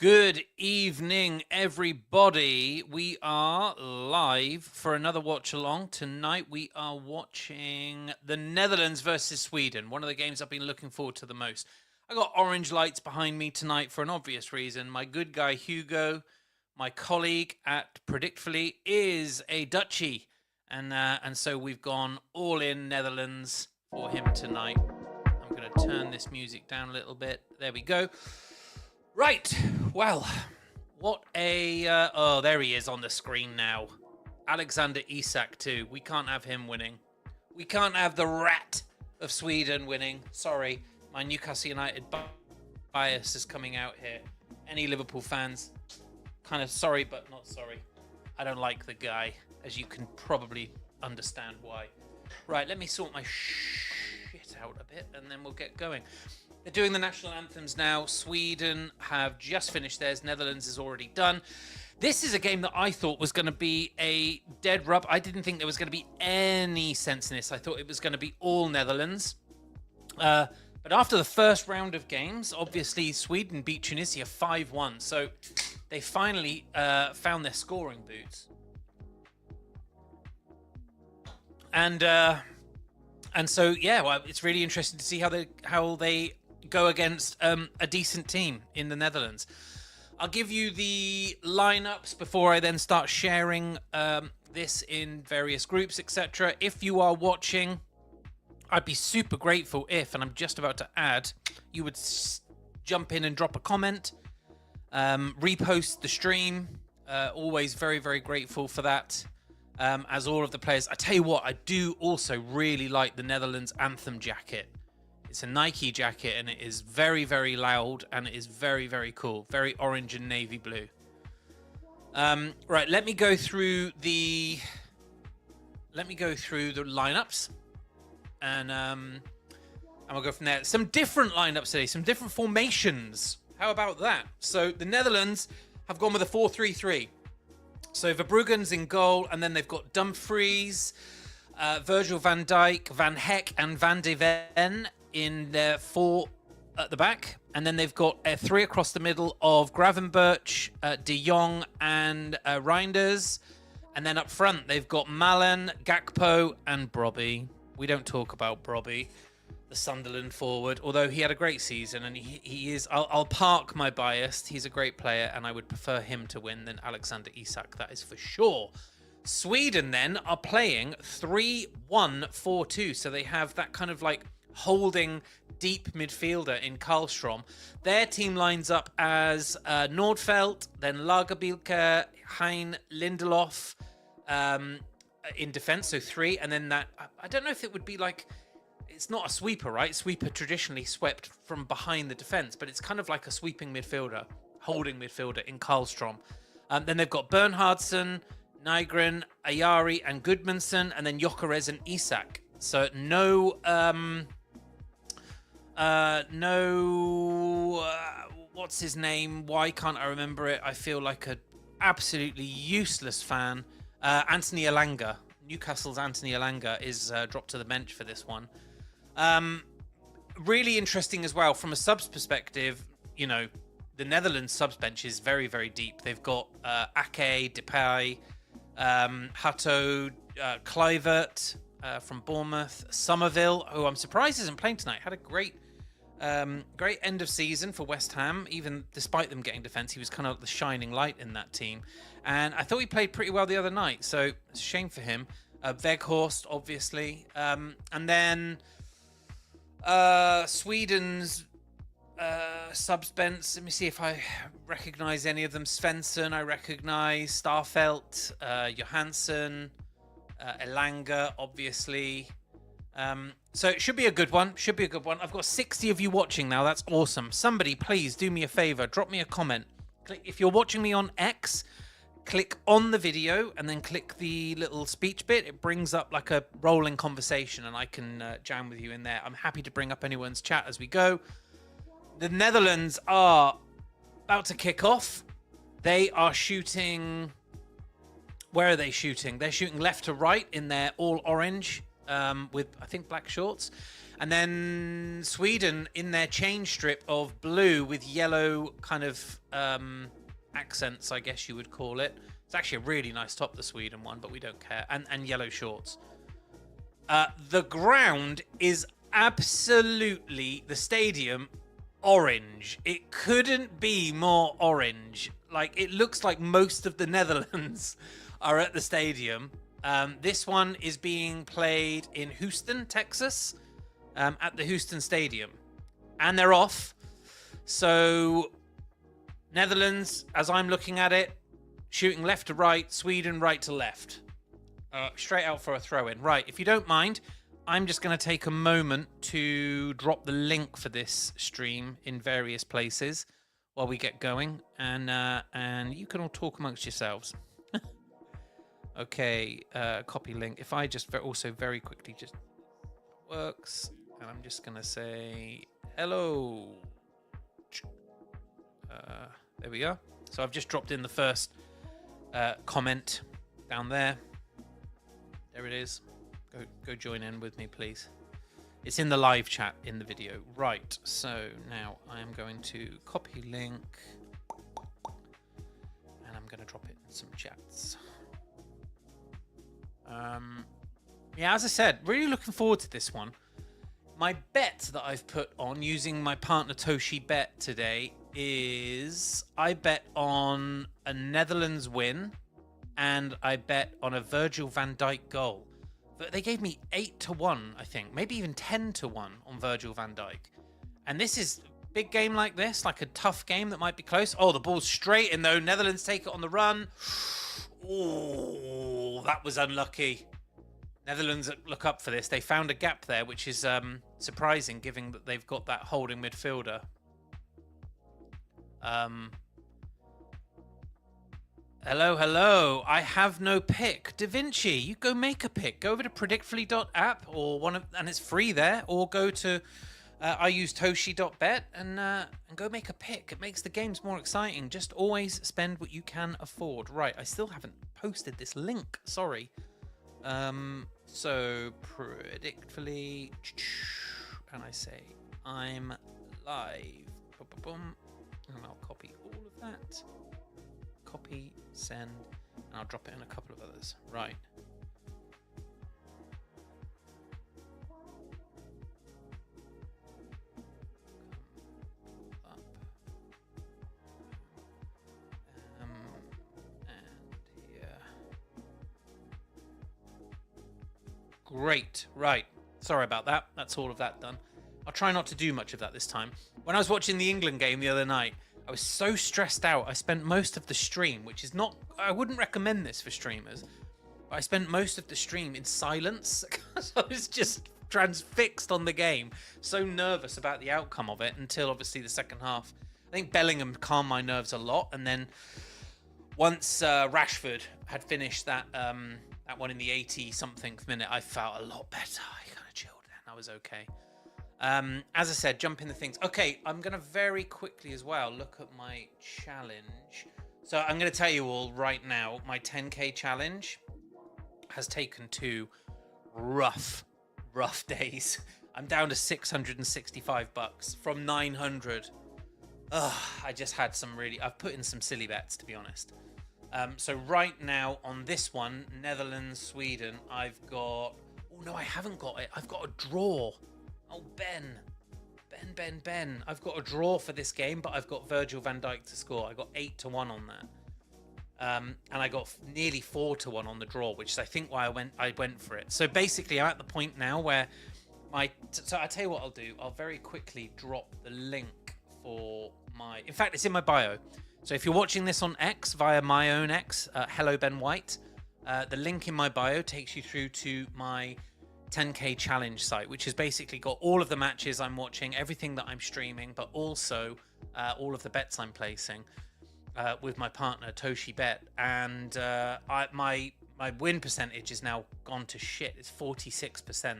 Good evening, everybody. We are live for another watch along. Tonight we are watching the Netherlands versus Sweden, one of the games I've been looking forward to the most. I got orange lights behind me tonight for an obvious reason. My good guy Hugo, my colleague at Predictfully, is a Dutchie, and so we've gone all in Netherlands for him tonight. I'm going to turn this music down a little bit. There we go. Right, well, what a... oh, there he is on the screen now. Alexander Isak too. We can't have him winning. We can't have the rat of Sweden winning. Sorry, my Newcastle United bias is coming out here. Any Liverpool fans, kind of sorry, but not sorry. I don't like the guy, as you can probably understand why. Right, let me sort my shit out a bit, and then we'll get going. They're doing the national anthems now. Sweden have just finished theirs. Netherlands is already done. This is a game that I thought was going to be a dead rub. I didn't think there was going to be any sense in this. I thought it was going to be all Netherlands. But after the first round of games, obviously Sweden beat Tunisia 5-1. So they finally found their scoring boots. And so, yeah, well, it's really interesting to see how they go against a decent team in the Netherlands. I'll give you the lineups before I then start sharing this in various groups, etc. If you are watching, I'd be super grateful if, and I'm just about to add, you would jump in and drop a comment, repost the stream. Always very, very grateful for that. As all of the players, I tell you what, I do also really like the Netherlands anthem jacket. It's a Nike jacket and it is very, very loud and it is very, very cool. Very orange and navy blue. Right, let me go through the lineups and we'll go from there. Some different lineups today, some different formations. How about that? So the Netherlands have gone with a 4-3-3. So Verbruggen's in goal, and then they've got Dumfries, Virgil van Dijk, Van Heck, and Van de Ven in their four at the back. And then they've got three across the middle of Gravenberch, De Jong, and Reinders. And then up front, they've got Malen, Gakpo, and Brobby. We don't talk about Brobby, the Sunderland forward, although he had a great season, and he is... I'll park my bias. He's a great player, and I would prefer him to win than Alexander Isak, that is for sure. Sweden, then, are playing 3-1-4-2, so they have that kind of like holding deep midfielder in Karlstrom. Their team lines up as Nordfeldt, then Lagerbielke, Hein, Lindelof in defence, so three, and then that... I don't know if it would be like... It's not a sweeper, right? Sweeper traditionally swept from behind the defence, but it's kind of like a sweeping midfielder, holding midfielder in Karlstrom. Then they've got Bernhardsson, Nygren, Ayari, and Gudmundsson, and then Gyökeres and Isak. So no, what's his name? Why can't I remember it? I feel like an absolutely useless fan. Anthony Elanga. Newcastle's Anthony Elanga is dropped to the bench for this one. Really interesting as well from a subs perspective. You know, the Netherlands subs bench is very, very deep. They've got Ake, Depay, Hato, Kluivert from Bournemouth, Somerville, who I'm surprised isn't playing tonight. Had a great end of season for West Ham. Even despite them getting defence, he was kind of the shining light in that team. And I thought he played pretty well the other night, so it's a shame for him. Weghorst, obviously. And then Sweden's subs bench. Let me see if I recognise any of them. Svensson, I recognise. Starfelt, Johansson, Elanga, obviously. So it should be a good one. I've got 60 of you watching now. That's awesome. Somebody, please do me a favour. Drop me a comment. If you're watching me on X, click on the video and then click the little speech bit. It brings up like a rolling conversation and I can jam with you in there. I'm happy to bring up anyone's chat as we go. The Netherlands are about to kick off. They are shooting... Where are they shooting? They're shooting left to right in their all orange with, I think, black shorts. And then Sweden in their change strip of blue with yellow kind of accents, I guess you would call it. It's actually a really nice top, the Sweden one, but we don't care. And yellow shorts. The ground is absolutely, the stadium, orange. It couldn't be more orange. Like, it looks like most of the Netherlands are at the stadium. This one is being played in Houston, Texas, at the Houston Stadium. And they're off. So, Netherlands, as I'm looking at it, shooting left to right, Sweden right to left. Straight out for a throw-in. Right, if you don't mind, I'm just going to take a moment to drop the link for this stream in various places while we get going. And you can all talk amongst yourselves. Okay, copy link. If I just also very quickly just works, and I'm just gonna say hello. There we are. So I've just dropped in the first comment down there. There it is. Go join in with me, please. It's in the live chat in the video. Right. So now I am going to copy link, and I'm going to drop it in some chats. Yeah, as I said, really looking forward to this one. My bet that I've put on using my partner Toshi bet today is I bet on a Netherlands win and I bet on a Virgil van Dijk goal. But they gave me 8-1, I think, maybe even 10-1 on Virgil van Dijk. And this is a big game like this, like a tough game that might be close. Oh, the ball's straight in though. Netherlands take it on the run. Oh, that was unlucky. Netherlands look up for this. They found a gap there, which is surprising, given that they've got that holding midfielder. Hello. I have no pick. Da Vinci, you go make a pick. Go over to predictfully.app or and it's free there. Or go to I use Toshi.bet and go make a pick. It makes the games more exciting. Just always spend what you can afford. Right, I still haven't posted this link. Sorry. So predictfully, and I say I'm live. Boom. And I'll copy all of that. Copy, send, and I'll drop it in a couple of others. Right. Up. And here. Great. Right. Sorry about that. That's all of that done. I'll try not to do much of that this time. When I was watching the England game the other night, I was so stressed out. I spent most of the stream, which is not... I wouldn't recommend this for streamers. But I spent most of the stream in silence because I was just transfixed on the game. So nervous about the outcome of it until, obviously, the second half. I think Bellingham calmed my nerves a lot. And then once Rashford had finished that one in the 80-something minute, I felt a lot better. I kind of chilled and I was okay. As I said, jump in the things. Okay, I'm going to very quickly as well look at my challenge. So I'm going to tell you all right now, my 10K challenge has taken 2 rough days. I'm down to $665 from 900. I just had some I've put in some silly bets, to be honest. So right now on this one, Netherlands, Sweden, I've got... Oh, no, I haven't got it. I've got a draw. Oh, Ben. I've got a draw for this game, but I've got Virgil van Dijk to score. I got 8-1 on that. And I got nearly 4-1 on the draw, which is, I think, why I went for it. So basically, I'm at the point now where so I tell you what I'll do. I'll very quickly drop the link for my... In fact, it's in my bio. So if you're watching this on X via my own X, hello Ben White, the link in my bio takes you through to my 10K challenge site, which has basically got all of the matches I'm watching, everything that I'm streaming, but also all of the bets I'm placing with my partner Toshi Bet. And my win percentage is now gone to shit. It's 46%.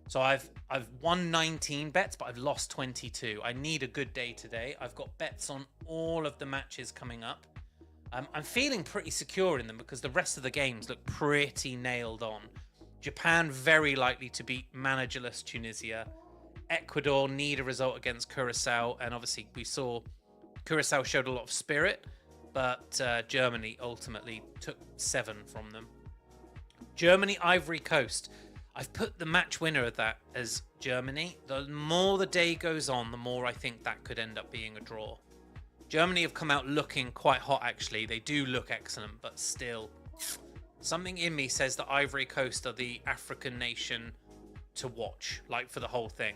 So I've won 19 bets, but I've lost 22. I need a good day today. I've got bets on all of the matches coming up. I'm feeling pretty secure in them because the rest of the games look pretty nailed on. Japan very likely to beat managerless Tunisia. Ecuador need a result against Curacao, and obviously we saw Curacao showed a lot of spirit, but Germany ultimately took 7 from them. Germany, Ivory Coast. I've put the match winner of that as Germany. The more the day goes on, the more I think that could end up being a draw. Germany have come out looking quite hot, actually. They do look excellent, but still, something in me says that Ivory Coast are the African nation to watch, like, for the whole thing.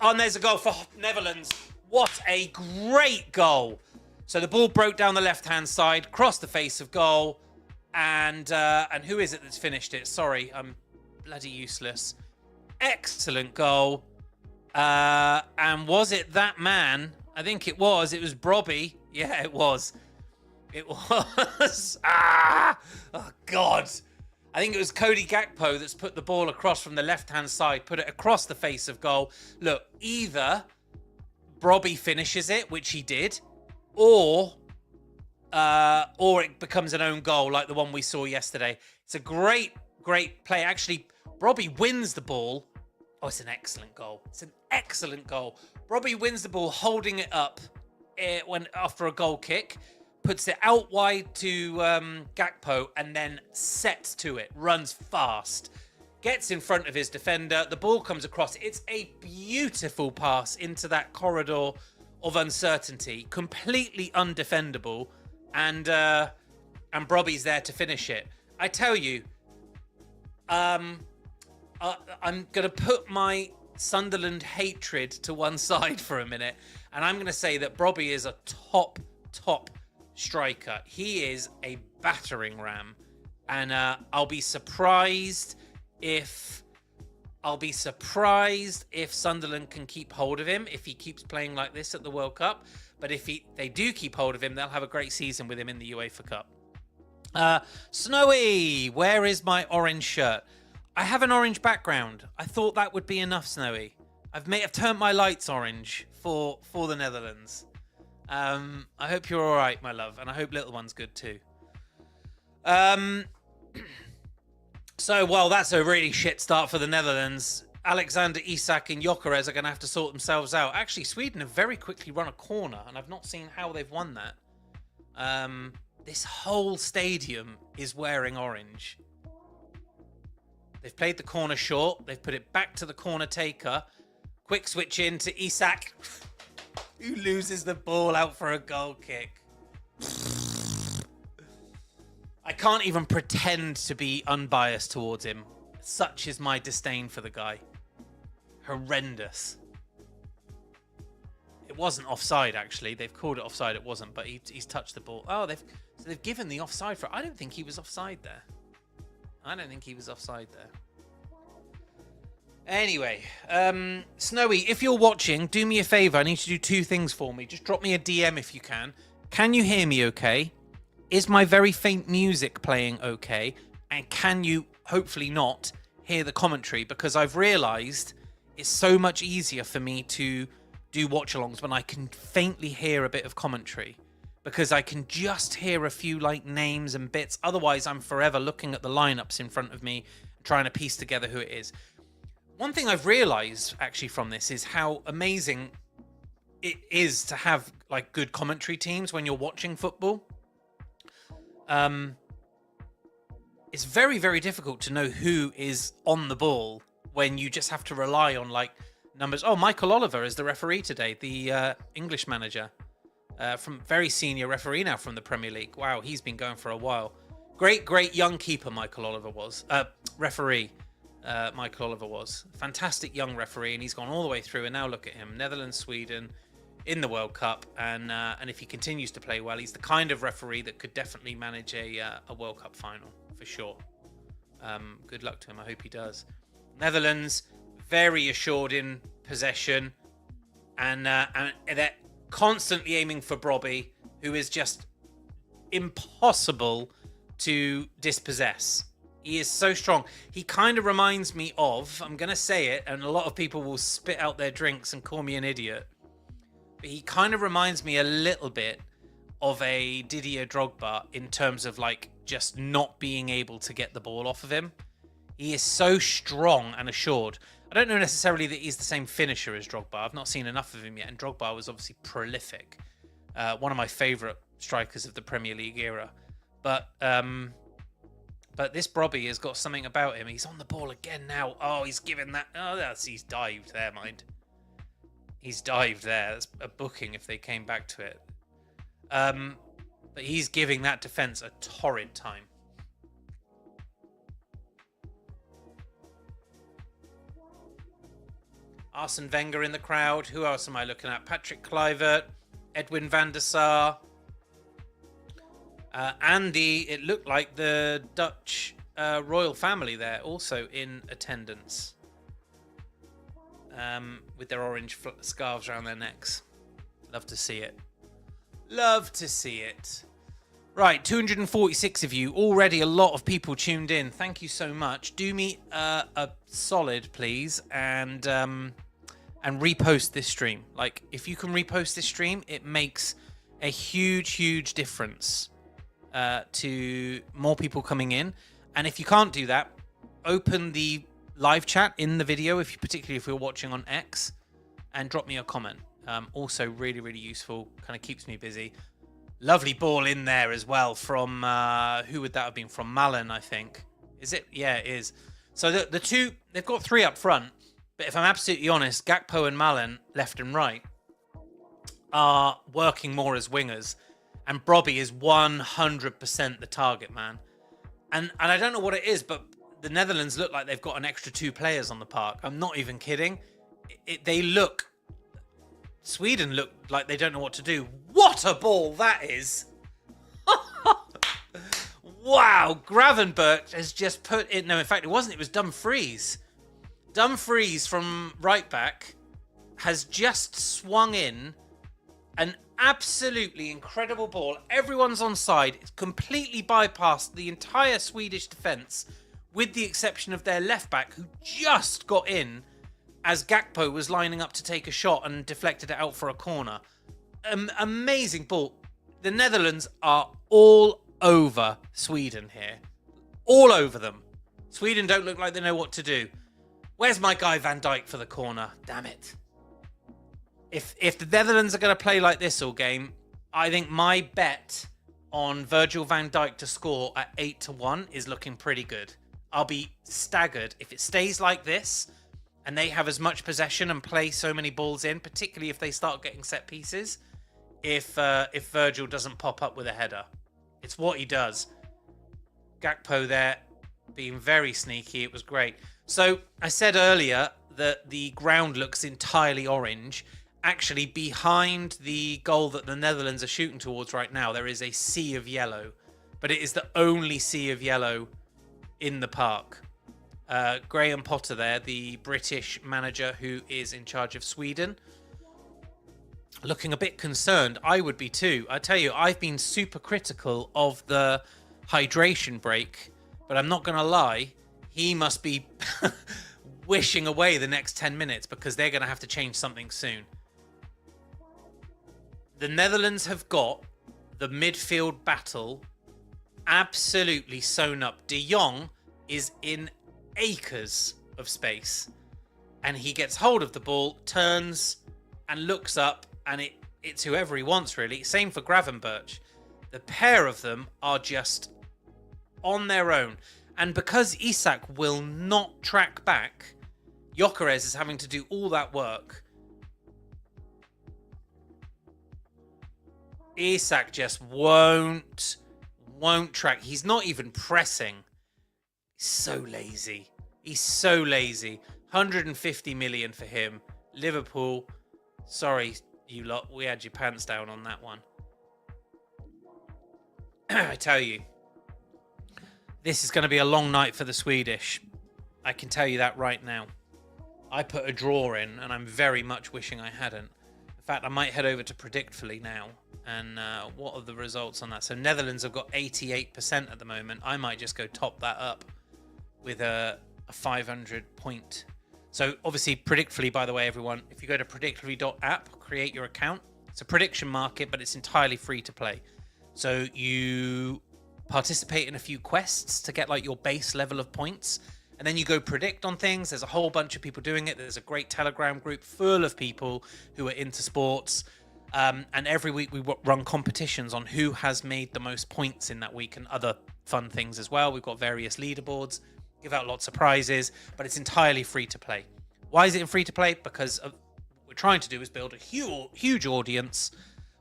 Oh, and there's a goal for Netherlands. What a great goal. So the ball broke down the left-hand side, crossed the face of goal, and who is it that's finished it? Sorry, I'm bloody useless. Excellent goal. And was it that man? I think it was. It was Brobby. Yeah, it was. It was. Oh, God. I think it was Cody Gakpo that's put the ball across from the left-hand side, put it across the face of goal. Look, either Brobby finishes it, which he did, or it becomes an own goal like the one we saw yesterday. It's a great play. Actually, Brobby wins the ball. Oh, it's an excellent goal. It's an excellent goal. Brobby wins the ball, holding it up after a goal kick, puts it out wide to Gakpo, and then sets to it, runs fast, gets in front of his defender. The ball comes across. It's a beautiful pass into that corridor of uncertainty, completely undefendable, and Brobby's there to finish it. I tell you, I'm going to put my Sunderland hatred to one side for a minute, and I'm going to say that Brobby is a top striker. He is a battering ram, and I'll be surprised if Sunderland can keep hold of him if he keeps playing like this at the World Cup. But if they do keep hold of him, they'll have a great season with him in the UEFA Cup. Snowy, where is my orange shirt? I have an orange background. I thought that would be enough, Snowy. I've turned my lights orange for the Netherlands. I hope you're all right, my love, and I hope little one's good too. So, well, that's a really shit start for the Netherlands. Alexander Isak and Gyökeres are going to have to sort themselves out. Actually, Sweden have very quickly run a corner, and I've not seen how they've won that. This whole stadium is wearing orange. They've played the corner short. They've put it back to the corner taker. Quick switch in to Isak, who loses the ball out for a goal kick. I can't even pretend to be unbiased towards him. Such is my disdain for the guy. Horrendous. It wasn't offside, actually. They've called it offside. It wasn't, but he's touched the ball. Oh, they've given the offside for it. I don't think he was offside there. Anyway, Snowy, if you're watching, do me a favor. I need to do 2 things for me. Just drop me a DM if you can. Can you hear me okay? Is my very faint music playing okay? And can you, hopefully not, hear the commentary? Because I've realised it's so much easier for me to do watch-alongs when I can faintly hear a bit of commentary. Because I can just hear a few names and bits. Otherwise, I'm forever looking at the lineups in front of me, trying to piece together who it is. One thing I've realised actually from this is how amazing it is to have good commentary teams when you're watching football. It's very, very difficult to know who is on the ball when you just have to rely on numbers. Oh, Michael Oliver is the referee today, the English manager, from very senior referee now from the Premier League. Wow, he's been going for a while. Great young keeper Michael Oliver was. Referee. Michael Oliver was. Fantastic young referee, and he's gone all the way through, and now look at him. Netherlands, Sweden in the World Cup, and if he continues to play well, he's the kind of referee that could definitely manage a World Cup final, for sure. Good luck to him. I hope he does. Netherlands, very assured in possession, and they're constantly aiming for Brobby, who is just impossible to dispossess. He is so strong. He kind of reminds me of, I'm going to say it, and a lot of people will spit out their drinks and call me an idiot, but he kind of reminds me a little bit of a Didier Drogba in terms of just not being able to get the ball off of him. He is so strong and assured. I don't know necessarily that he's the same finisher as Drogba. I've not seen enough of him yet, and Drogba was obviously prolific. One of my favourite strikers of the Premier League era. But this Brobby has got something about him. He's on the ball again now. Oh, he's given that. Oh, he's dived there, mind. He's dived there. That's a booking if they came back to it. But he's giving that defence a torrid time. Arsene Wenger in the crowd. Who else am I looking at? Patrick Kluivert, Edwin van der Sar. Andy, it looked like the Dutch royal family there also in attendance. With their orange scarves around their necks. Love to see it. Love to see it. Right, 246 of you. Already a lot of people tuned in. Thank you so much. Do me a solid, please, and repost this stream. Like, if you can repost this stream, it makes a huge, huge difference to more people coming in. And if you can't do that, open the live chat in the video, particularly if you're watching on X, and drop me a comment. Also really, really useful. Kind of keeps me busy. Lovely ball in there as well from who would that have been? From Malen, I think. Is it? Yeah, it is. So the two, they've got three up front, but if I'm absolutely honest, Gakpo and Malen, left and right, are working more as wingers, and Brobby is 100% the target man. And I don't know what it is, but the Netherlands look like they've got an extra two players on the park. I'm not even kidding. Sweden look like they don't know what to do. What a ball that is! Wow, Gravenberch has just put in... No, in fact, it wasn't. It was Dumfries. Dumfries from right back has just swung in an absolutely incredible ball. Everyone's on side. It's completely bypassed the entire Swedish defence, with the exception of their left back, who just got in as Gakpo was lining up to take a shot and deflected it out for a corner. Amazing ball. The Netherlands are all over Sweden here. All over them. Sweden don't look like they know what to do. Where's my guy Van Dijk for the corner? Damn it. If the Netherlands are going to play like this all game, I think my bet on Virgil van Dijk to score at 8-1 is looking pretty good. I'll be staggered if it stays like this and they have as much possession and play so many balls in, particularly if they start getting set pieces, if Virgil doesn't pop up with a header. It's what he does. Gakpo there being very sneaky. It was great. So I said earlier that the ground looks entirely orange. Actually, behind the goal that the Netherlands are shooting towards right now, there is a sea of yellow. But it is the only sea of yellow in the park. Graham Potter there, the British manager who is in charge of Sweden, looking a bit concerned. I would be too. I tell you, I've been super critical of the hydration break, but I'm not going to lie, he must be wishing away the next 10 minutes because they're going to have to change something soon. The Netherlands have got the midfield battle absolutely sewn up. De Jong is in acres of space, and he gets hold of the ball, turns and looks up, and it's whoever he wants, really. Same for Gravenberch. The pair of them are just on their own, and because Isak will not track back, Gyökeres is having to do all that work. Isak just won't track. He's not even pressing. He's so lazy. He's so lazy. 150 million for him. Liverpool, sorry, you lot. We had your pants down on that one. I tell you, this is going to be a long night for the Swedish. I can tell you that right now. I put a draw in, and I'm very much wishing I hadn't. In fact, I might head over to Predictfully now. And what are the results on that? So Netherlands have got 88% at the moment. I might just go top that up with a 500 point. So obviously Predictfully, by the way, everyone, if you go to predictfully.app, create your account. It's a prediction market, but it's entirely free to play. So you participate in a few quests to get like your base level of points. And then you go predict on things. There's a whole bunch of people doing it. There's a great Telegram group full of people who are into sports. And every week we run competitions on who has made the most points in that week and other fun things as well. We've got various leaderboards, give out lots of prizes, but it's entirely free to play. Why is it free to play? Because what we're trying to do is build a huge audience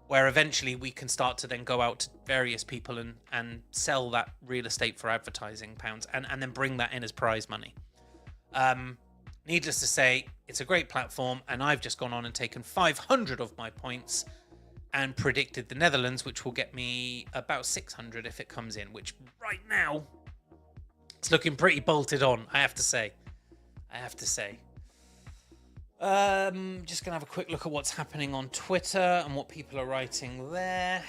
where eventually we can start to then go out to various people and sell that real estate for advertising pounds and then bring that in as prize money. Needless to say, it's a great platform, and I've just gone on and taken 500 of my points and predicted the Netherlands, which will get me about 600 if it comes in, which right now it's looking pretty bolted on, I have to say. Just going to have a quick look at what's happening on Twitter and what people are writing there.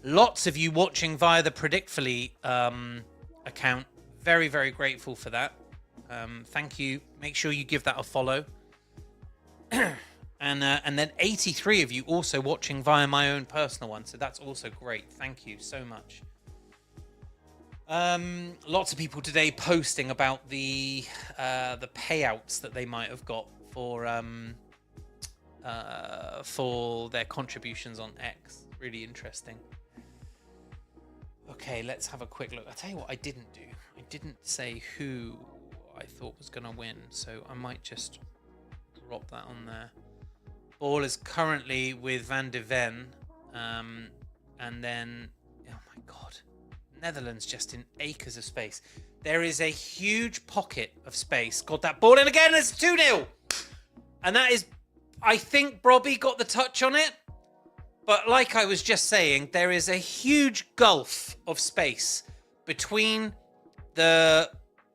Lots of you watching via the Predictfully account. Very, very grateful for that. Thank you. Make sure you give that a follow. And then 83 of you also watching via my own personal one. So that's also great. Thank you so much. Lots of people today posting about the payouts that they might have got for their contributions on X. Really interesting. Okay, let's have a quick look. I'll tell you what I didn't do. I didn't say who I thought was going to win, so I might just drop that on there. Ball is currently with Van de Ven, and then, oh my God, Netherlands just in acres of space. There is a huge pocket of space. Got that ball in again, it's 2-0. And that is, I think Brobby got the touch on it. But like I was just saying, there is a huge gulf of space between the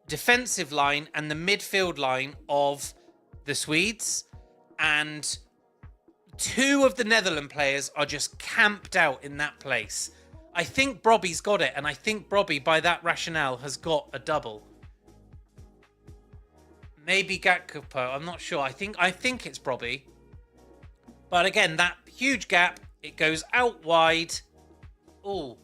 defensive line and the midfield line of the Swedes. And two of the Netherlands players are just camped out in that place. I think Brobby's got it. And I think Brobby, by that rationale, has got a double. Maybe Gatkupo. I'm not sure. I think it's Brobby. But again, that huge gap. It goes out wide. Oh.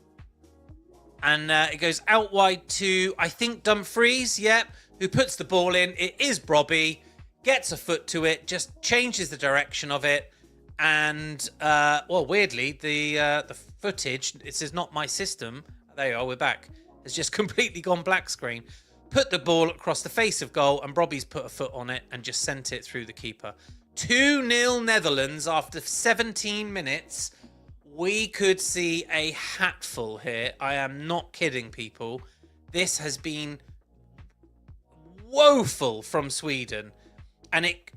And it goes out wide to, I think, Dumfries. Yep. Who puts the ball in. It is Brobby. Gets a foot to it. Just changes the direction of it. And, well, weirdly, the footage, this is not my system. There you are, we're back. It's just completely gone black screen. Put the ball across the face of goal, and Brobby's put a foot on it and just sent it through the keeper. 2-0 Netherlands after 17 minutes. We could see a hatful here. I am not kidding, people. This has been woeful from Sweden. And it,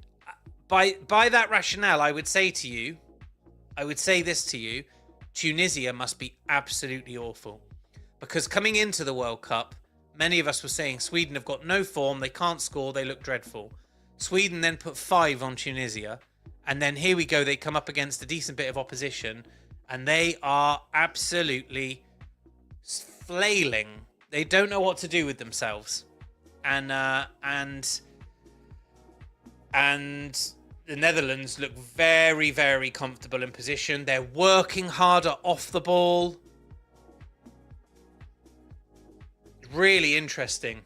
by that rationale, I would say this to you, Tunisia must be absolutely awful. Because coming into the World Cup, many of us were saying Sweden have got no form, they can't score, they look dreadful. Sweden then put 5 on Tunisia, and then here we go, they come up against a decent bit of opposition, and they are absolutely flailing. They don't know what to do with themselves. And the Netherlands look very, very comfortable in position. They're working harder off the ball. Really interesting.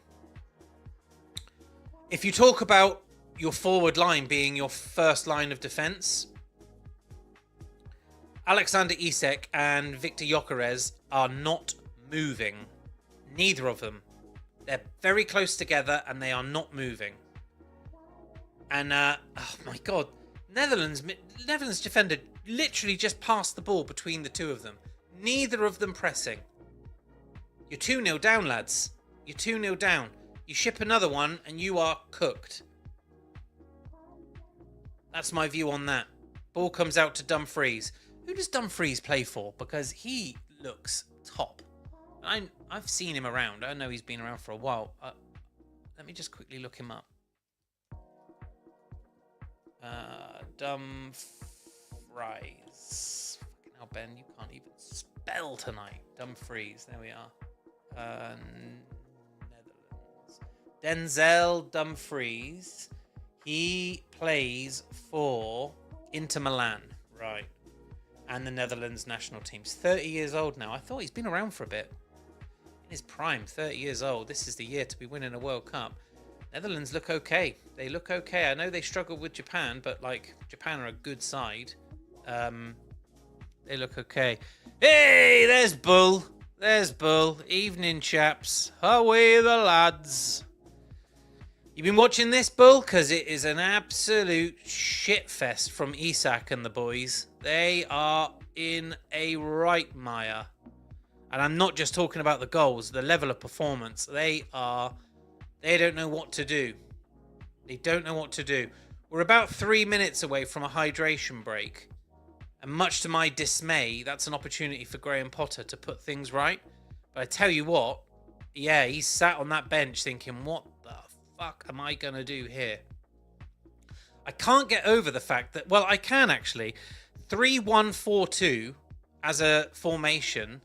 If you talk about your forward line being your first line of defense, Alexander Isak and Victor Gyökeres are not moving. Neither of them. They're very close together and they are not moving. And, oh my God, Netherlands defender literally just passed the ball between the two of them. Neither of them pressing. You're 2-0 down, lads. You're 2-0 down. You ship another one and you are cooked. That's my view on that. Ball comes out to Dumfries. Who does Dumfries play for? Because he looks top. I've seen him around. I know he's been around for a while. Let me just quickly look him up. Dumfries. Fucking hell, Ben, you can't even spell tonight. Dumfries. There we are. Netherlands. Denzel Dumfries. He plays for Inter Milan. Right. And the Netherlands national team. He's 30 years old now. I thought he's been around for a bit. his prime, 30 years old. This is the year to be winning a World Cup. Netherlands look okay. They look okay. I know they struggled with Japan, but like Japan are a good side. They look okay. Hey, there's Bull. There's Bull. Evening, chaps. Away the lads. You been watching this, Bull? Because it is an absolute shitfest from Isak and the boys. They are in a right mire. And I'm not just talking about the goals, the level of performance. They don't know what to do. They don't know what to do. We're about 3 minutes away from a hydration break. And much to my dismay, that's an opportunity for Graham Potter to put things right. But I tell you what, yeah, he's sat on that bench thinking, what the fuck am I going to do here? I can't get over the fact that, well, I can actually. 3-1-4-2 as a formation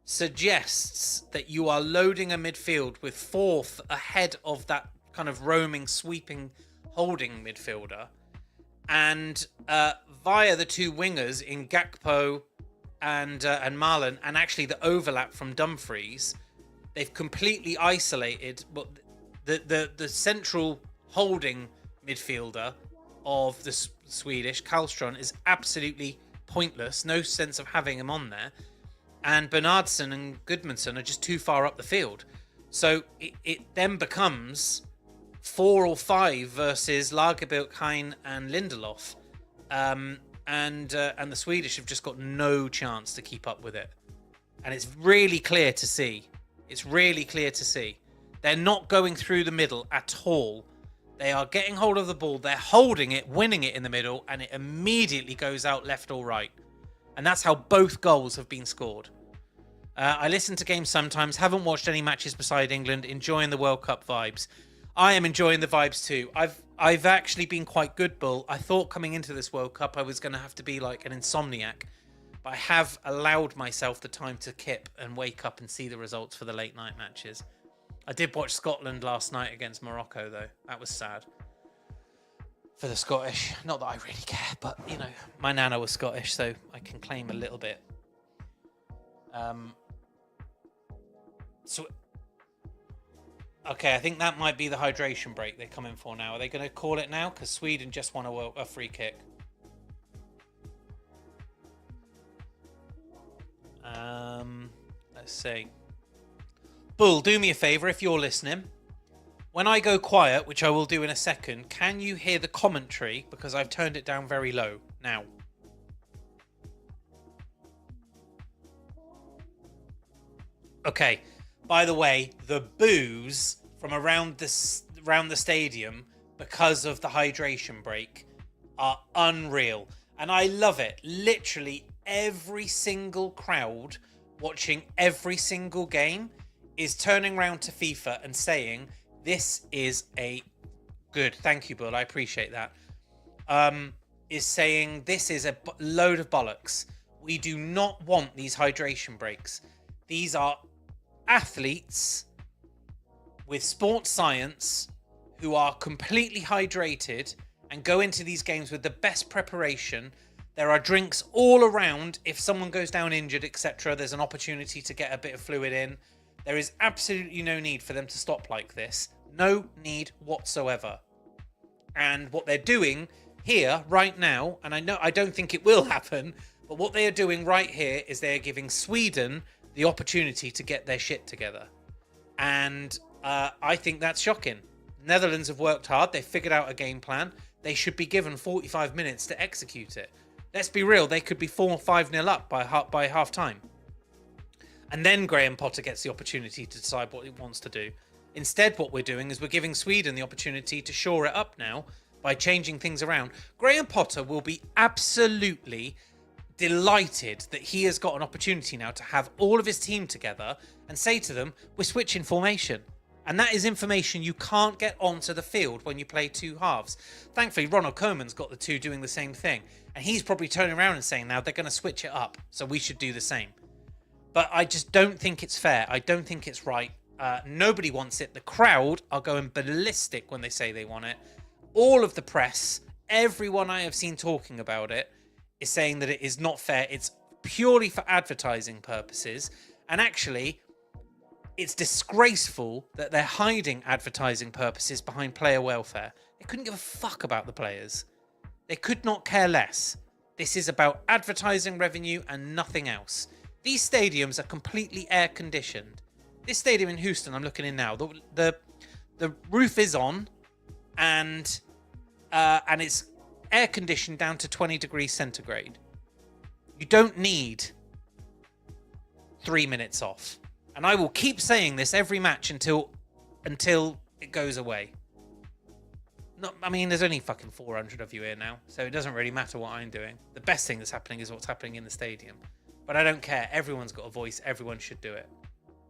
suggests that you are loading a midfield with fourth ahead of that kind of roaming, sweeping, holding midfielder. And via the two wingers in Gakpo and Marlon, and actually the overlap from Dumfries, they've completely isolated the central holding midfielder of the Swedish, Karlström, is absolutely pointless. No sense of having him on there. And Bernardsson and Gudmundsson are just too far up the field. So it then becomes 4 or 5 versus Lagerbielke, Hein and Lindelof. And the Swedish have just got no chance to keep up with it. And it's really clear to see. It's really clear to see. They're not going through the middle at all. They are getting hold of the ball. They're holding it, winning it in the middle, and it immediately goes out left or right. And that's how both goals have been scored. I listen to games sometimes, haven't watched any matches beside England, enjoying the World Cup vibes. I am enjoying the vibes too. I've actually been quite good, Bull. I thought coming into this World Cup I was going to have to be like an insomniac. But I have allowed myself the time to kip and wake up and see the results for the late night matches. I did watch Scotland last night against Morocco, though. That was sad. For the Scottish. Not that I really care, but, you know, my nana was Scottish, so I can claim a little bit. Okay, I think that might be the hydration break they're coming for now. Are they going to call it now? Because Sweden just won a free kick. Let's see. Bull, do me a favour if you're listening. When I go quiet, which I will do in a second, can you hear the commentary? Because I've turned it down very low now. Okay. By the way, the boos from around the stadium because of the hydration break are unreal. And I love it. Literally every single crowd watching every single game is turning around to FIFA and saying, this is a good, thank you, Bull, I appreciate that. Is saying this is a load of bollocks. We do not want these hydration breaks. These are athletes with sports science who are completely hydrated and go into these games with the best preparation. There are drinks all around. If someone goes down injured, etc., there's an opportunity to get a bit of fluid in. There is absolutely no need for them to stop like this. No need whatsoever. And what they're doing here right now, and I don't think it will happen, but what they are doing right here is they are giving Sweden the opportunity to get their shit together. And I think that's shocking. Netherlands have worked hard. They've figured out a game plan. They should be given 45 minutes to execute it. Let's be real. They could be 4-5-0 up by half time. And then Graham Potter gets the opportunity to decide what he wants to do. Instead, what we're doing is we're giving Sweden the opportunity to shore it up now by changing things around. Graham Potter will be absolutely delighted that he has got an opportunity now to have all of his team together and say to them, we're switching formation. And that is information you can't get onto the field when you play two halves. Thankfully, Ronald Koeman's got the two doing the same thing. And he's probably turning around and saying now they're going to switch it up. So we should do the same. But I just don't think it's fair. I don't think it's right. Nobody wants it. The crowd are going ballistic when they say they want it. All of the press, everyone I have seen talking about it, is saying that it is not fair. It's purely for advertising purposes. And actually, It's disgraceful that they're hiding advertising purposes behind player welfare. They couldn't give a fuck about the players. They could not care less. This is about advertising revenue and nothing else. These stadiums are completely air conditioned. This stadium in Houston, I'm looking in now, the roof is on, and it's air conditioned down to 20 degrees centigrade. You don't need 3 minutes off. And I will keep saying this every match until it goes away. I mean, there's only fucking 400 of you here now, so it doesn't really matter what I'm doing. The best thing that's happening is what's happening in the stadium. But I don't care. Everyone's got a voice. Everyone should do it.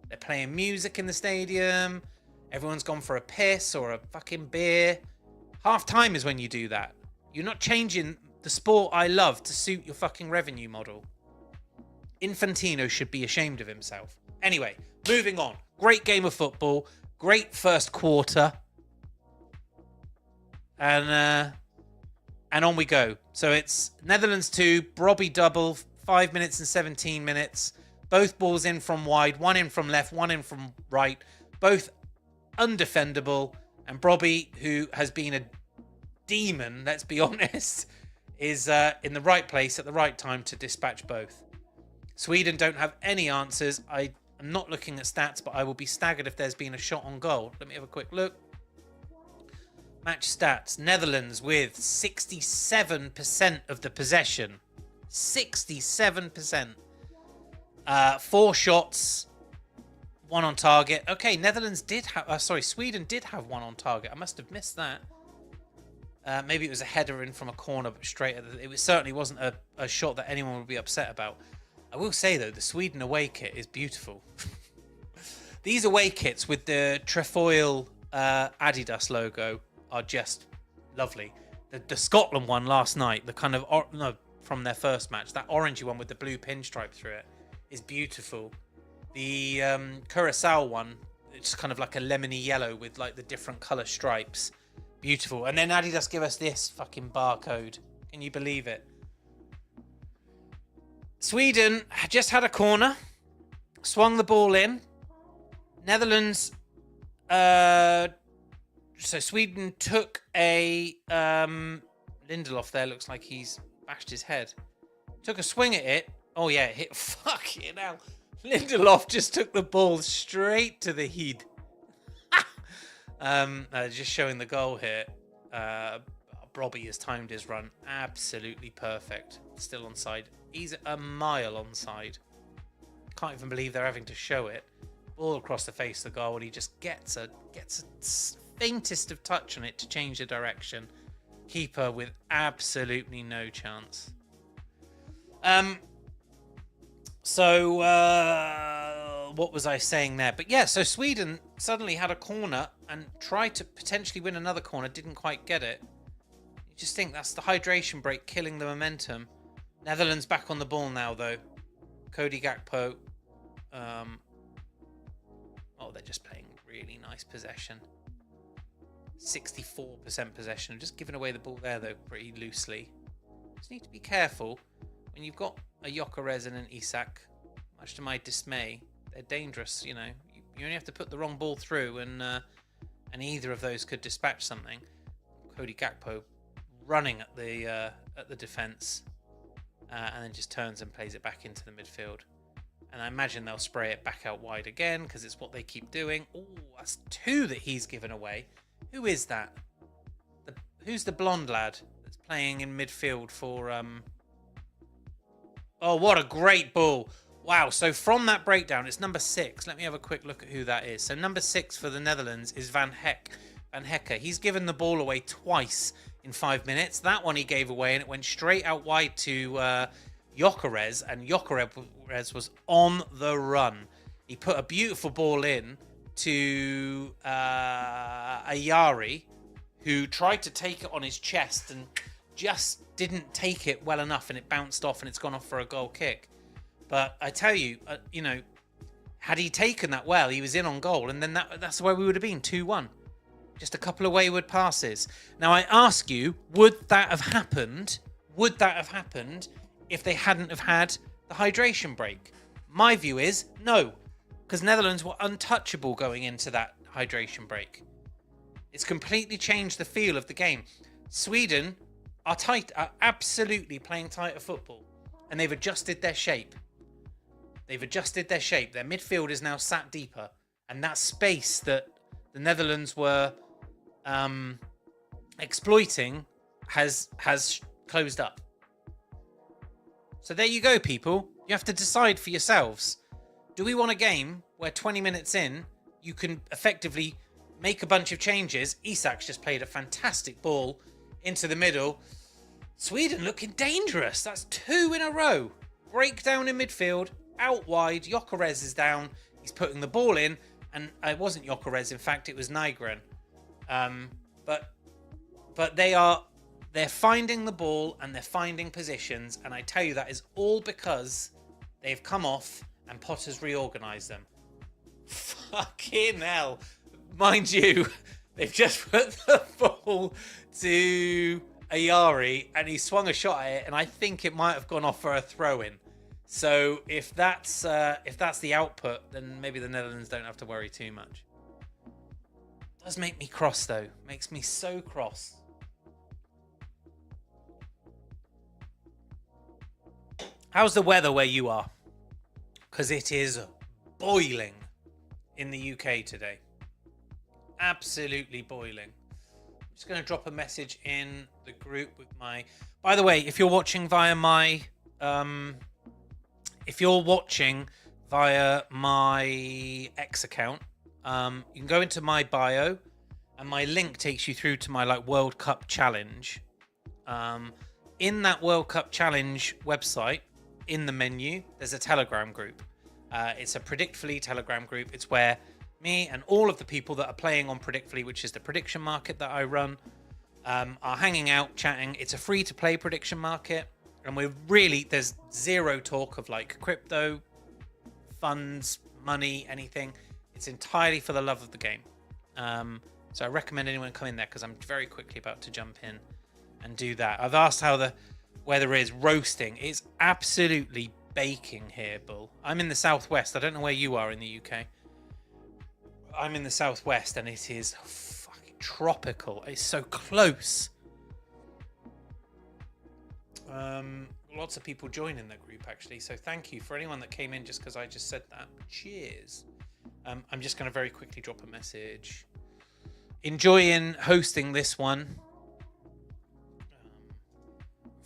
They're playing music in the stadium. Everyone's gone for a piss or a fucking beer. Half time is when you do that. You're not changing the sport I love to suit your fucking revenue model. Infantino should be ashamed of himself. Anyway, moving on. Great game of football. Great first quarter. And on we go. So it's Netherlands 2, Brobby double, 5 minutes and 17 minutes. Both balls in from wide, one in from left, one in from right. Both undefendable. And Brobby, who has been a demon, let's be honest, is in the right place at the right time to dispatch both. Sweden don't have any answers. I am not looking at stats, but I will be staggered if there's been a shot on goal. Let me have a quick look. Match stats. Netherlands with 67% of the possession. 67%. 4 shots. 1 on target. Okay, Netherlands did have... Sweden did have 1 on target. I must have missed that. Maybe it was a header in from a corner, but straight at it certainly wasn't a shot that anyone would be upset about. I will say, though, the Sweden away kit is beautiful. These away kits with the trefoil Adidas logo are just lovely. The Scotland one last night, the kind of... from their first match, that orangey one with the blue pinstripe through it is beautiful. The Curacao one, it's kind of like a lemony yellow with like the different colour stripes. Beautiful. And then Adidas give us this fucking barcode. Can you believe it? Sweden just had a corner, swung the ball in. Netherlands, so Sweden took a, Lindelof there looks like he's bashed his head. Took a swing at it. Oh yeah, it hit, fucking hell. Lindelof just took the ball straight to the head. Just showing the goal here. Brobby has timed his run absolutely perfect. Still onside. He's a mile onside. Can't even believe they're having to show it. Ball across the face of the goal, and he just gets a faintest of touch on it to change the direction. Keeper with absolutely no chance. What was I saying there? But yeah, so Sweden suddenly had a corner and tried to potentially win another corner, didn't quite get it. You just think that's the hydration break killing the momentum. Netherlands back on the ball now, though. Cody Gakpo. They're just playing really nice possession. 64% possession. Just giving away the ball there, though, pretty loosely. Just need to be careful. When you've got a Gyökeres and an Isak, much to my dismay, they're dangerous, you know. You only have to put the wrong ball through, and either of those could dispatch something. Cody Gakpo running at the defence, and then just turns and plays it back into the midfield. And I imagine they'll spray it back out wide again, because it's what they keep doing. Oh, that's 2 that he's given away. Who is that? Who's the blonde lad that's playing in midfield for... Oh, what a great ball. Wow, so from that breakdown, it's number 6. Let me have a quick look at who that is. So number 6 for the Netherlands is Van Hecke. He's given the ball away twice in 5 minutes. That one he gave away, and it went straight out wide to Gyökeres, and Gyökeres was on the run. He put a beautiful ball in to Ayari, who tried to take it on his chest and just didn't take it well enough, and it bounced off and it's gone off for a goal kick. But I tell you, had he taken that well, he was in on goal, and then that's where we would have been, 2-1. Just a couple of wayward passes. Now I ask you, would that have happened? Would that have happened if they hadn't have had the hydration break? My view is no, because Netherlands were untouchable going into that hydration break. It's completely changed the feel of the game. Sweden are absolutely playing tighter football, and they've adjusted their shape. Their midfield is now sat deeper, and that space that the Netherlands were exploiting has closed up. So there you go, people. You have to decide for yourselves. Do we want a game where 20 minutes in, you can effectively make a bunch of changes? Isak's just played a fantastic ball into the middle. Sweden looking dangerous. That's 2 in a row. Breakdown in midfield, out wide. Gyökeres is down. He's putting the ball in. And it wasn't Gyökeres, in fact, it was Nygren. But they're finding the ball and they're finding positions. And I tell you, that is all because they've come off and Potter's reorganised them. Fucking hell. Mind you, they've just put the ball to Ayari and he swung a shot at it, and I think it might have gone off for a throw-in. So if that's the output, then maybe the Netherlands don't have to worry too much. It does make me cross though. Makes me so cross. How's the weather where you are? Because it is boiling in the UK today. Absolutely boiling. I'm just going to drop a message in the group with my... By the way, if you're watching via my... X account, you can go into my bio, and my link takes you through to my World Cup challenge. In that World Cup challenge website, in the menu, there's a Telegram group. It's a Predictfully Telegram group. It's where me and all of the people that are playing on Predictfully, which is the prediction market that I run, are hanging out, chatting. It's a free-to-play prediction market, and there's zero talk of crypto, funds, money, anything. It's entirely for the love of the game. So I recommend anyone come in there, because I'm very quickly about to jump in and do that. I've asked how the weather is. Roasting. It's absolutely baking here, Bull. I'm in the southwest. I don't know where you are in the UK. I'm in the southwest, and it is fucking tropical. It's so close. Lots of people joining the group, actually. So thank you for anyone that came in just because I just said that. Cheers. I'm just going to very quickly drop a message. Enjoying hosting this one.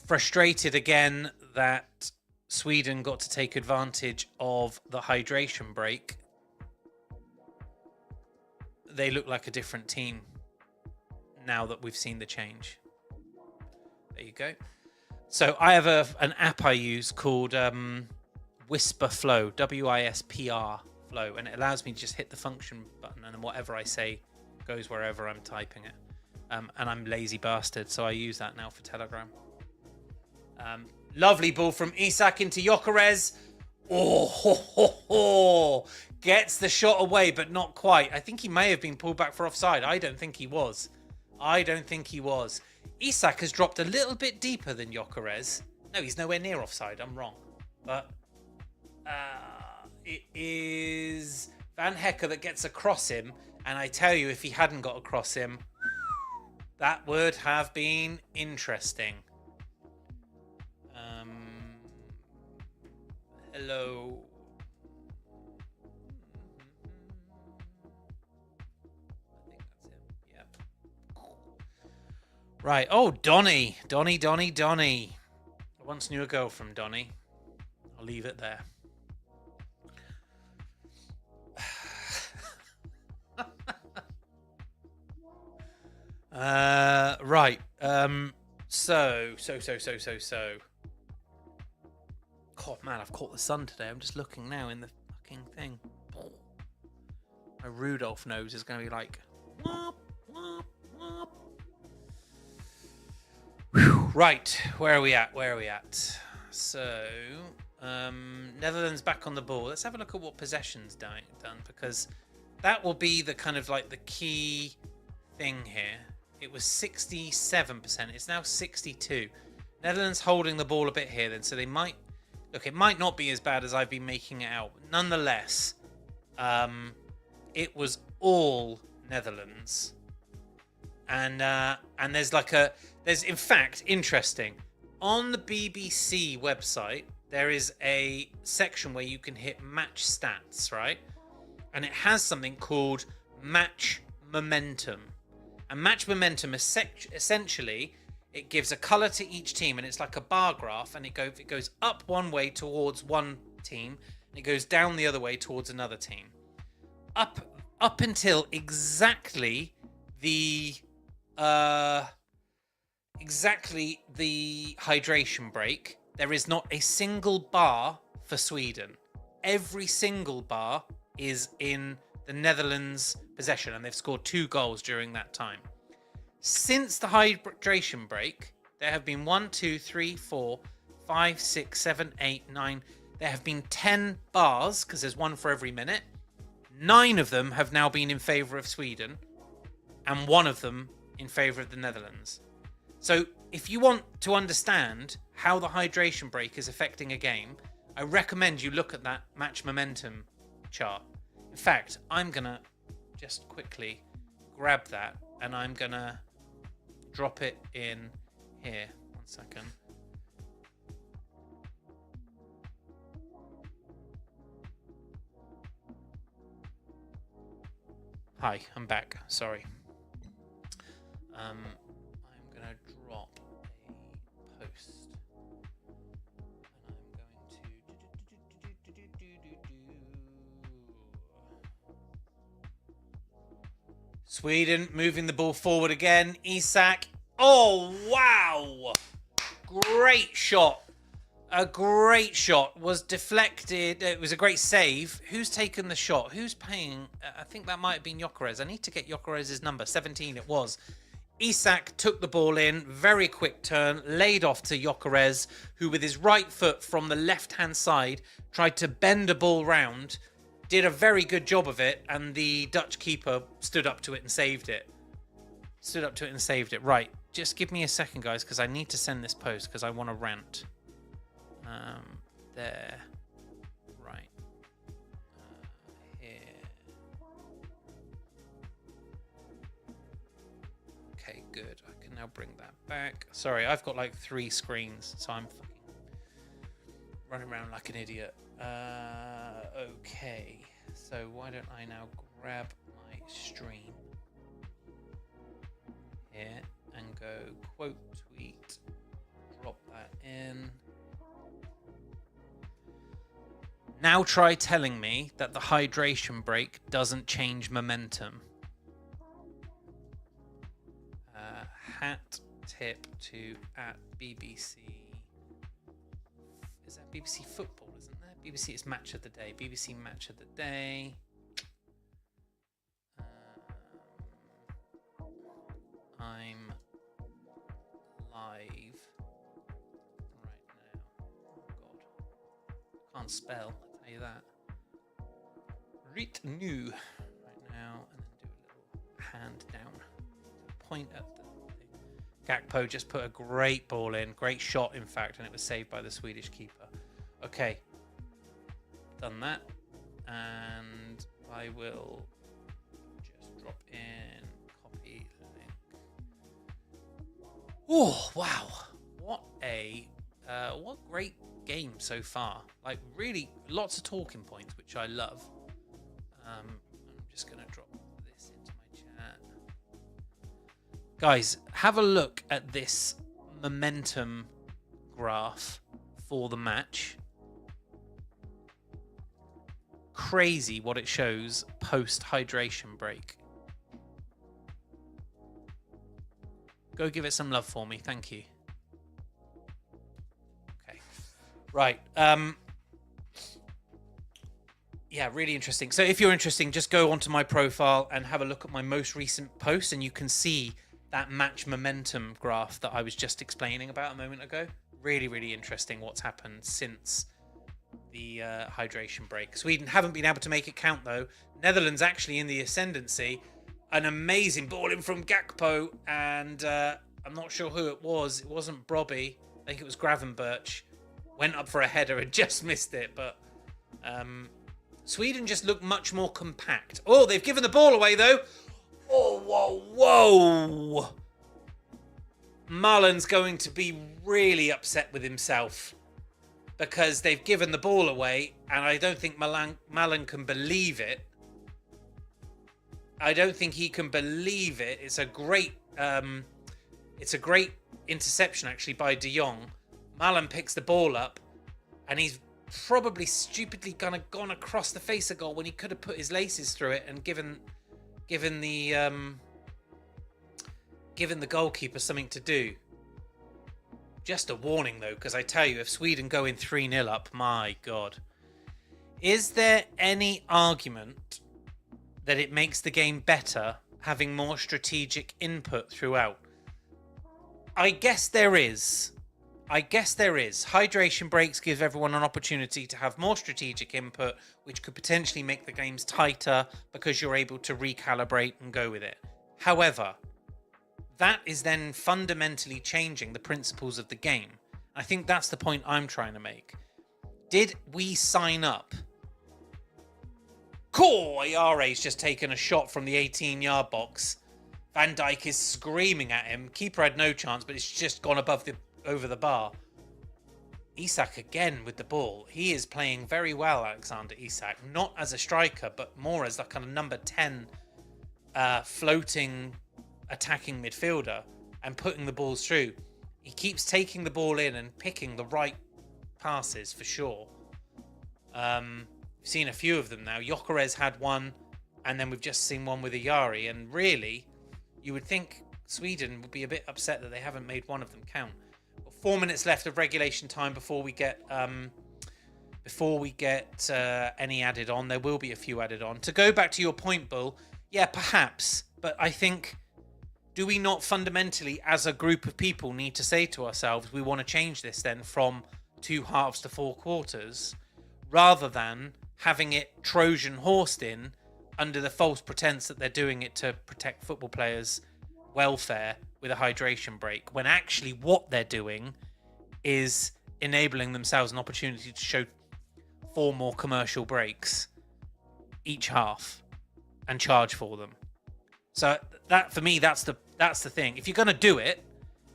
Frustrated again that Sweden got to take advantage of the hydration break. They look like a different team now that we've seen the change. There you go. So I have an app I use called Whisper Flow, WISPR Flow, and it allows me to just hit the function button, and then whatever I say goes wherever I'm typing it. And I'm lazy bastard, so I use that now for Telegram. Lovely ball from Isak into Gyökeres. Oh, gets the shot away, but not quite. I think he may have been pulled back for offside. I don't think he was. Isak has dropped a little bit deeper than Gyökeres. No, he's nowhere near offside. I'm wrong. But it is Van Hecker that gets across him. And I tell you, if he hadn't got across him, that would have been interesting. Hello. I think that's him. Yep. Right. Oh, Donny. Donny. I once knew a girl from Donny. I'll leave it there. Right. So. God, man, I've caught the sun today. I'm just looking now in the fucking thing. My Rudolph nose is going to be like... Whop, whop, whop. Whew. Right, where are we at? So, Netherlands back on the ball. Let's have a look at what possession's done, because that will be the kind of the key thing here. It was 67%. It's now 62%. Netherlands holding the ball a bit here then, so they might... Look, it might not be as bad as I've been making it out. Nonetheless, it was all Netherlands. And there's in fact, interesting, on the BBC website there is a section where you can hit match stats, right? And it has something called match momentum. And match momentum essentially, it gives a color to each team, and it's like a bar graph, and it goes up one way towards one team, and it goes down the other way towards another team. Up until exactly the hydration break, there is not a single bar for Sweden. Every single bar is in the Netherlands' possession, and they've scored 2 goals during that time. Since the hydration break, there have been 1, 2, 3, 4, 5, 6, 7, 8, 9. There have been 10 bars, because there's 1 for every minute. 9 of them have now been in favour of Sweden, and 1 of them in favour of the Netherlands. So if you want to understand how the hydration break is affecting a game, I recommend you look at that match momentum chart. In fact, I'm going to just quickly grab that, and I'm going to drop it in here. 1 second. Hi, I'm back. Sorry. I'm going to drop a post. And I'm going to... Sweden moving the ball forward again. Isak. Oh, wow. Great shot. A great shot. Was deflected. It was a great save. Who's taken the shot? Who's paying? I think that might have been Gyökeres. I need to get Gyökeres' number. 17 it was. Isak took the ball in. Very quick turn. Laid off to Gyökeres, who with his right foot from the left-hand side tried to bend a ball round. Did a very good job of it, and the Dutch keeper stood up to it and saved it. Right. Just give me a second, guys, because I need to send this post because I want to rant. There. Right. Here. Okay, good. I can now bring that back. Sorry, I've got like 3 screens, so I'm fucking running around like an idiot. Okay. So why don't I now grab my stream here and go quote tweet, drop that in. Now try telling me that the hydration break doesn't change momentum. Hat tip to @BBC. Is that BBC Football, isn't there? BBC is Match of the Day. BBC Match of the Day. I'm live right now. Oh God, can't spell. I'll tell you that. Rit new right now, and then do a little hand down. Point at the thing. Gakpo just put a great ball in, great shot in fact, and it was saved by the Swedish keeper. Okay, done that, and I will just drop in copy link. Oh wow, what great game so far. Like really lots of talking points, which I love. I'm just gonna drop this into my chat. Guys, have a look at this momentum graph for the match. Crazy what it shows post hydration break. Go give it some love for me, thank you. Okay, right. Yeah, really interesting. So if you're interested, just go onto my profile and have a look at my most recent post, and you can see that match momentum graph that I was just explaining about a moment ago. Really, really interesting what's happened since the hydration break. Sweden haven't been able to make it count, though. Netherlands actually in the ascendancy. An amazing ball in from Gakpo, and I'm not sure who it was. It wasn't Brobby. I think it was Gravenberch. Went up for a header and just missed it, but Sweden just look much more compact. Oh, they've given the ball away, though. Oh, whoa. Mullen's going to be really upset with himself because they've given the ball away, and I don't think Mullen can believe it. I don't think he can believe it. It's a great interception, actually, by De Jong. Mullen picks the ball up, and he's probably stupidly gone across the face of goal when he could have put his laces through it and given the goalkeeper something to do. Just a warning, though, because I tell you, if Sweden go in 3-0 up, my God. Is there any argument that it makes the game better having more strategic input throughout? I guess there is. Hydration breaks give everyone an opportunity to have more strategic input, which could potentially make the games tighter because you're able to recalibrate and go with it. However, that is then fundamentally changing the principles of the game. I think that's the point I'm trying to make. Did we sign up? Ayare's just taken a shot from the 18-yard box. Van Dijk is screaming at him. Keeper had no chance, but it's just gone over the bar. Isak again with the ball. He is playing very well, Alexander Isak. Not as a striker, but more as like kind of number 10 floating attacking midfielder and putting the balls through. He keeps taking the ball in and picking the right passes for sure. We've seen a few of them now. Gyökeres had one, and then we've just seen one with Ayari. And really, you would think Sweden would be a bit upset that they haven't made one of them count. 4 minutes left of regulation time before we get any added on. There will be a few added on. To go back to your point, Bull, yeah, perhaps, but I think, do we not fundamentally, as a group of people, need to say to ourselves, we want to change this then from 2 halves to 4 quarters, rather than having it Trojan horsed in under the false pretense that they're doing it to protect football players' welfare with a hydration break, when actually what they're doing is enabling themselves an opportunity to show 4 more commercial breaks each half and charge for them. So that, for me, that's the thing. If you're going to do it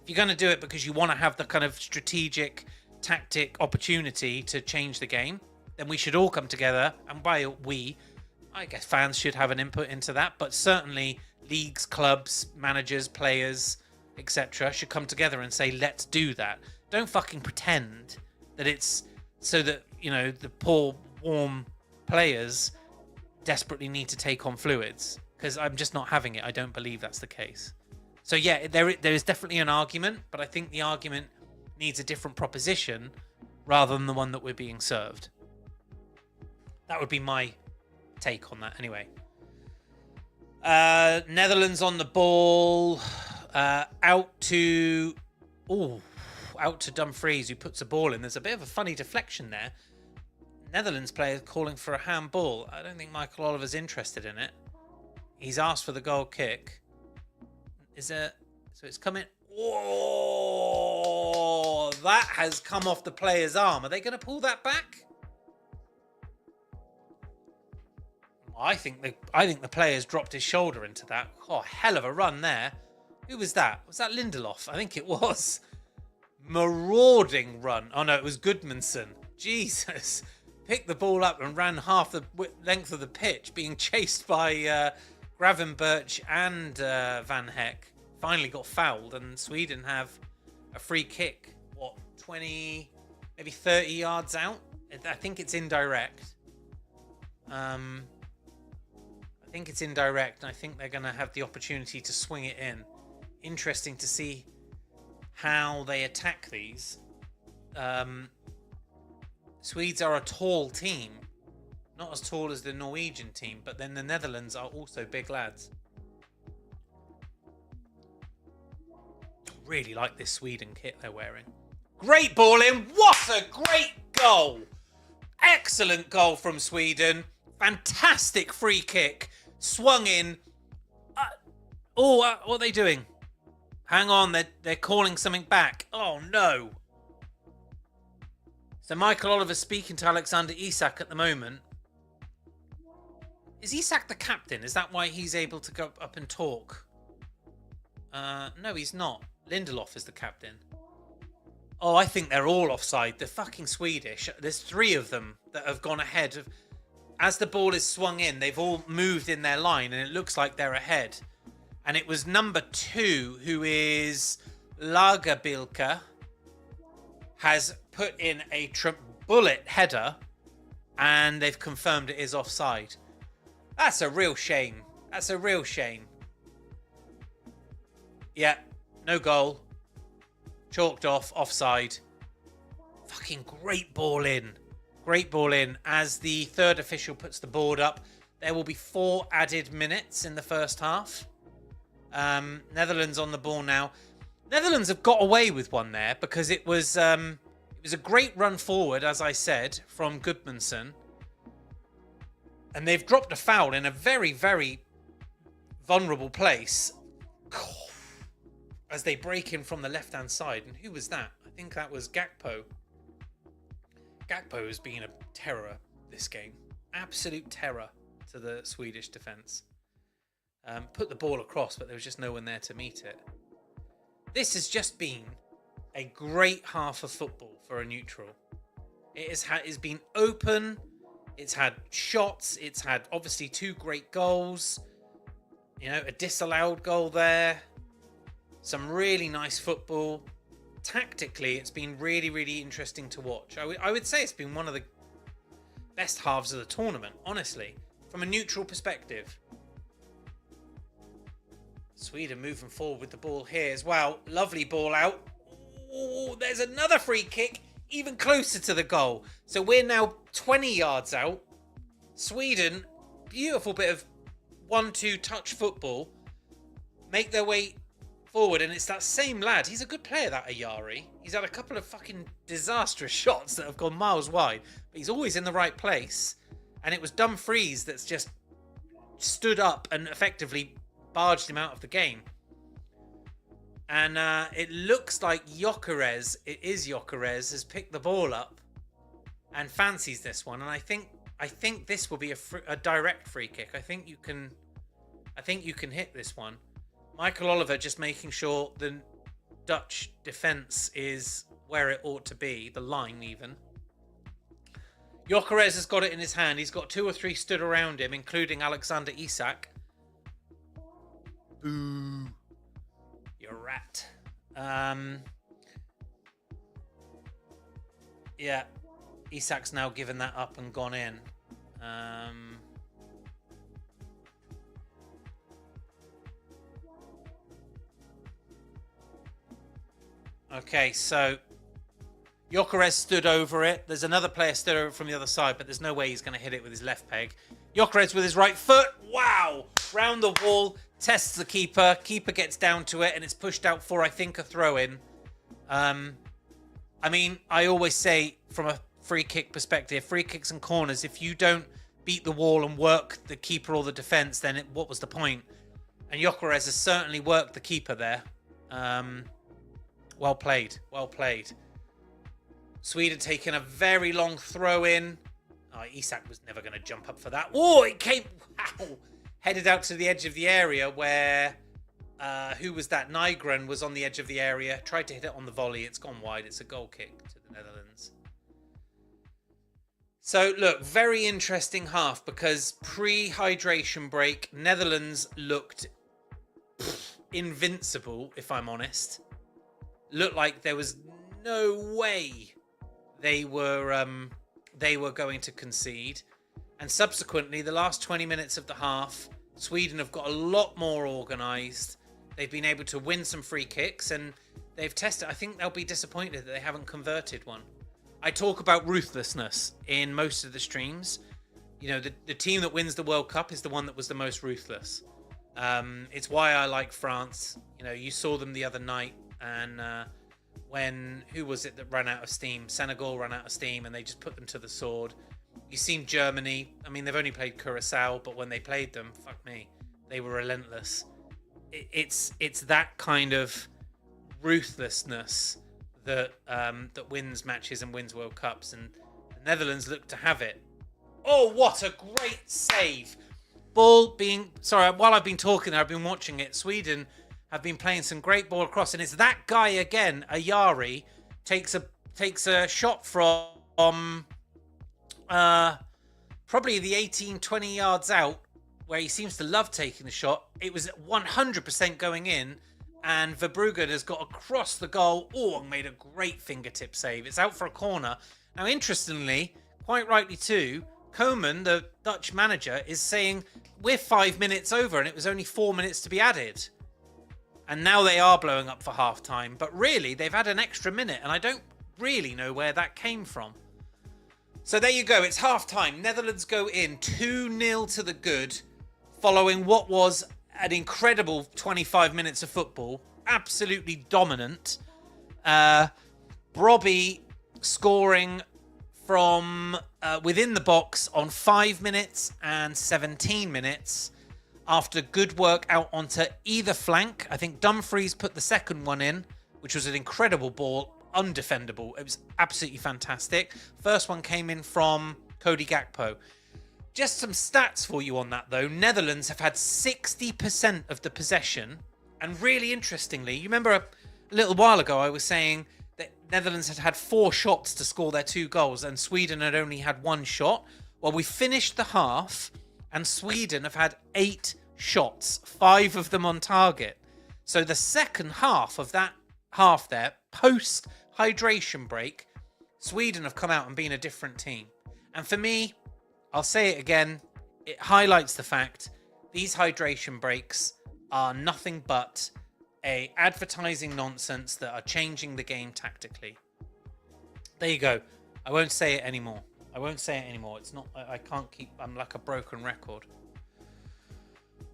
because you want to have the kind of strategic tactic opportunity to change the game, then we should all come together, and by we, I guess fans should have an input into that, but certainly leagues, clubs, managers, players, etc. should come together and say, let's do that. Don't fucking pretend that it's so that, the poor, warm players desperately need to take on fluids, because I'm just not having it. I don't believe that's the case. So yeah, there is definitely an argument, but I think the argument needs a different proposition rather than the one that we're being served. That would be my take on that anyway. Netherlands on the ball, out to Dumfries, who puts a ball in. There's a bit of a funny deflection there. Netherlands player calling for a handball. I don't think Michael Oliver's interested in it. He's asked for the goal kick. So it's coming. Oh, that has come off the player's arm. Are they going to pull that back? I think the player's dropped his shoulder into that. Oh, hell of a run there. Who was that? Was that Lindelof? I think it was. Marauding run. Oh no, it was Goodmanson. Jesus. Picked the ball up and ran half the length of the pitch, being chased by Gravenberch and Van Heck. Finally got fouled, and Sweden have a free kick. 20, maybe 30 yards out? I think it's indirect. I think it's indirect, and I think they're going to have the opportunity to swing it in. Interesting to see how they attack these. Swedes are a tall team. Not as tall as the Norwegian team, but then the Netherlands are also big lads. Really like this Sweden kit they're wearing. Great ball in. What a great goal. Excellent goal from Sweden. Fantastic free kick. Swung in. What are they doing? Hang on, they're calling something back. Oh no. So Michael Oliver's speaking to Alexander Isak at the moment. Is Isak the captain? Is that why he's able to go up and talk? No, he's not. Lindelof is the captain. Oh, I think they're all offside. They're fucking Swedish. There's 3 of them that have gone ahead of... As the ball is swung in, they've all moved in their line, and it looks like they're ahead. And it was number 2, who is Lagerbilka, has put in a bullet header, and they've confirmed it is offside. That's a real shame. That's a real shame. Yeah, no goal. Chalked off, offside. Fucking great ball in. Great ball in. As the 3rd official puts the board up, there will be 4 added minutes in the first half. Netherlands on the ball now. Netherlands have got away with one there because it was a great run forward, as I said, from Gudmundsson. And they've dropped a foul in a very, very vulnerable place. As they break in from the left-hand side. And who was that? I think that was Gakpo. Gakpo has been a terror this game. Absolute terror to the Swedish defence. Put the ball across, but there was just no one there to meet it. This has just been a great half of football for a neutral. It's been open. It's had shots. It's had, obviously, 2 great goals. You know, a disallowed goal there. Some really nice football. Tactically, it's been really, really interesting to watch. I would say it's been one of the best halves of the tournament, honestly, from a neutral perspective. Sweden moving forward with the ball here as well. Lovely ball out. Oh, there's another free kick, even closer to the goal. So we're now 20 yards out. Sweden, beautiful bit of 1-2 touch football. Make their way forward, and it's that same lad. He's a good player, that Ayari. He's had a couple of fucking disastrous shots that have gone miles wide, but he's always in the right place. And it was Dumfries that's just stood up and effectively barged him out of the game. And it looks like Gyökeres, has picked the ball up and fancies this one. And I think this will be a direct free kick. I think you can hit this one. Michael Oliver just making sure the Dutch defence is where it ought to be, the line even. Gyökeres has got it in his hand. He's got 2 or 3 stood around him, including Alexander Isak. Boo. You rat. Yeah. Isak's now given that up and gone in. Okay, so Gyökeres stood over it. There's another player stood over it from the other side, but there's no way he's going to hit it with his left peg. Gyökeres with his right foot. Wow! Round the wall, tests the keeper. Keeper gets down to it, and it's pushed out for, I think, a throw-in. I mean, I always say, from a free kick perspective, free kicks and corners, if you don't beat the wall and work the keeper or the defence, then what was the point? And Gyökeres has certainly worked the keeper there. Well played. Well played. Sweden taking a very long throw in. Oh, Isak was never going to jump up for that. Oh, it came... Wow. Headed out to the edge of the area where... who was that? Nygren was on the edge of the area. Tried to hit it on the volley. It's gone wide. It's a goal kick to the Netherlands. So, look, very interesting half because pre-hydration break, Netherlands looked invincible, if I'm honest. Looked like there was no way they were going to concede. And subsequently, the last 20 minutes of the half, Sweden have got a lot more organised. They've been able to win some free kicks and they've tested. I think they'll be disappointed that they haven't converted one. I talk about ruthlessness in most of the streams. You know, the team that wins the World Cup is the one that was the most ruthless. It's why I like France. You know, you saw them the other night. And who was it that ran out of steam? Senegal ran out of steam and they just put them to the sword. You've seen Germany. I mean, they've only played Curacao, but when they played them, fuck me, they were relentless. It's that kind of ruthlessness that wins matches and wins World Cups. And the Netherlands look to have it. Oh, what a great save while I've been talking there, I've been watching it. Sweden have been playing some great ball across, and it's that guy again, Ayari, takes a shot from probably the 18, 20 yards out, where he seems to love taking the shot. It was 100% going in, and Verbruggen has got across the goal. Oh, and made a great fingertip save. It's out for a corner. Now, interestingly, quite rightly too, Koeman, the Dutch manager, is saying we're 5 minutes over and it was only 4 minutes to be added. And now they are blowing up for half-time. But really, they've had an extra minute, and I don't really know where that came from. So there you go. It's half-time. Netherlands go in 2-0 to the good, following what was an incredible 25 minutes of football. Absolutely dominant. Brobbey scoring from within the box on 5 minutes and 17 minutes after good work out onto either flank. I think Dumfries put the second one in, which was an incredible ball, undefendable. It was absolutely fantastic. First one came in from Cody Gakpo. Just some stats for you on that, though. Netherlands have had 60% of the possession. And really interestingly, you remember a little while ago I was saying that Netherlands had had 4 shots to score their 2 goals and Sweden had only had 1 shot. Well, we finished the half and Sweden have had 8 shots, 5 of them on target. So the second half of that half there, post-hydration break, Sweden have come out and been a different team. And for me, I'll say it again, it highlights the fact these hydration breaks are nothing but a advertising nonsense that are changing the game tactically. There you go. I won't say it anymore. It's not, I can't keep, I'm like a broken record.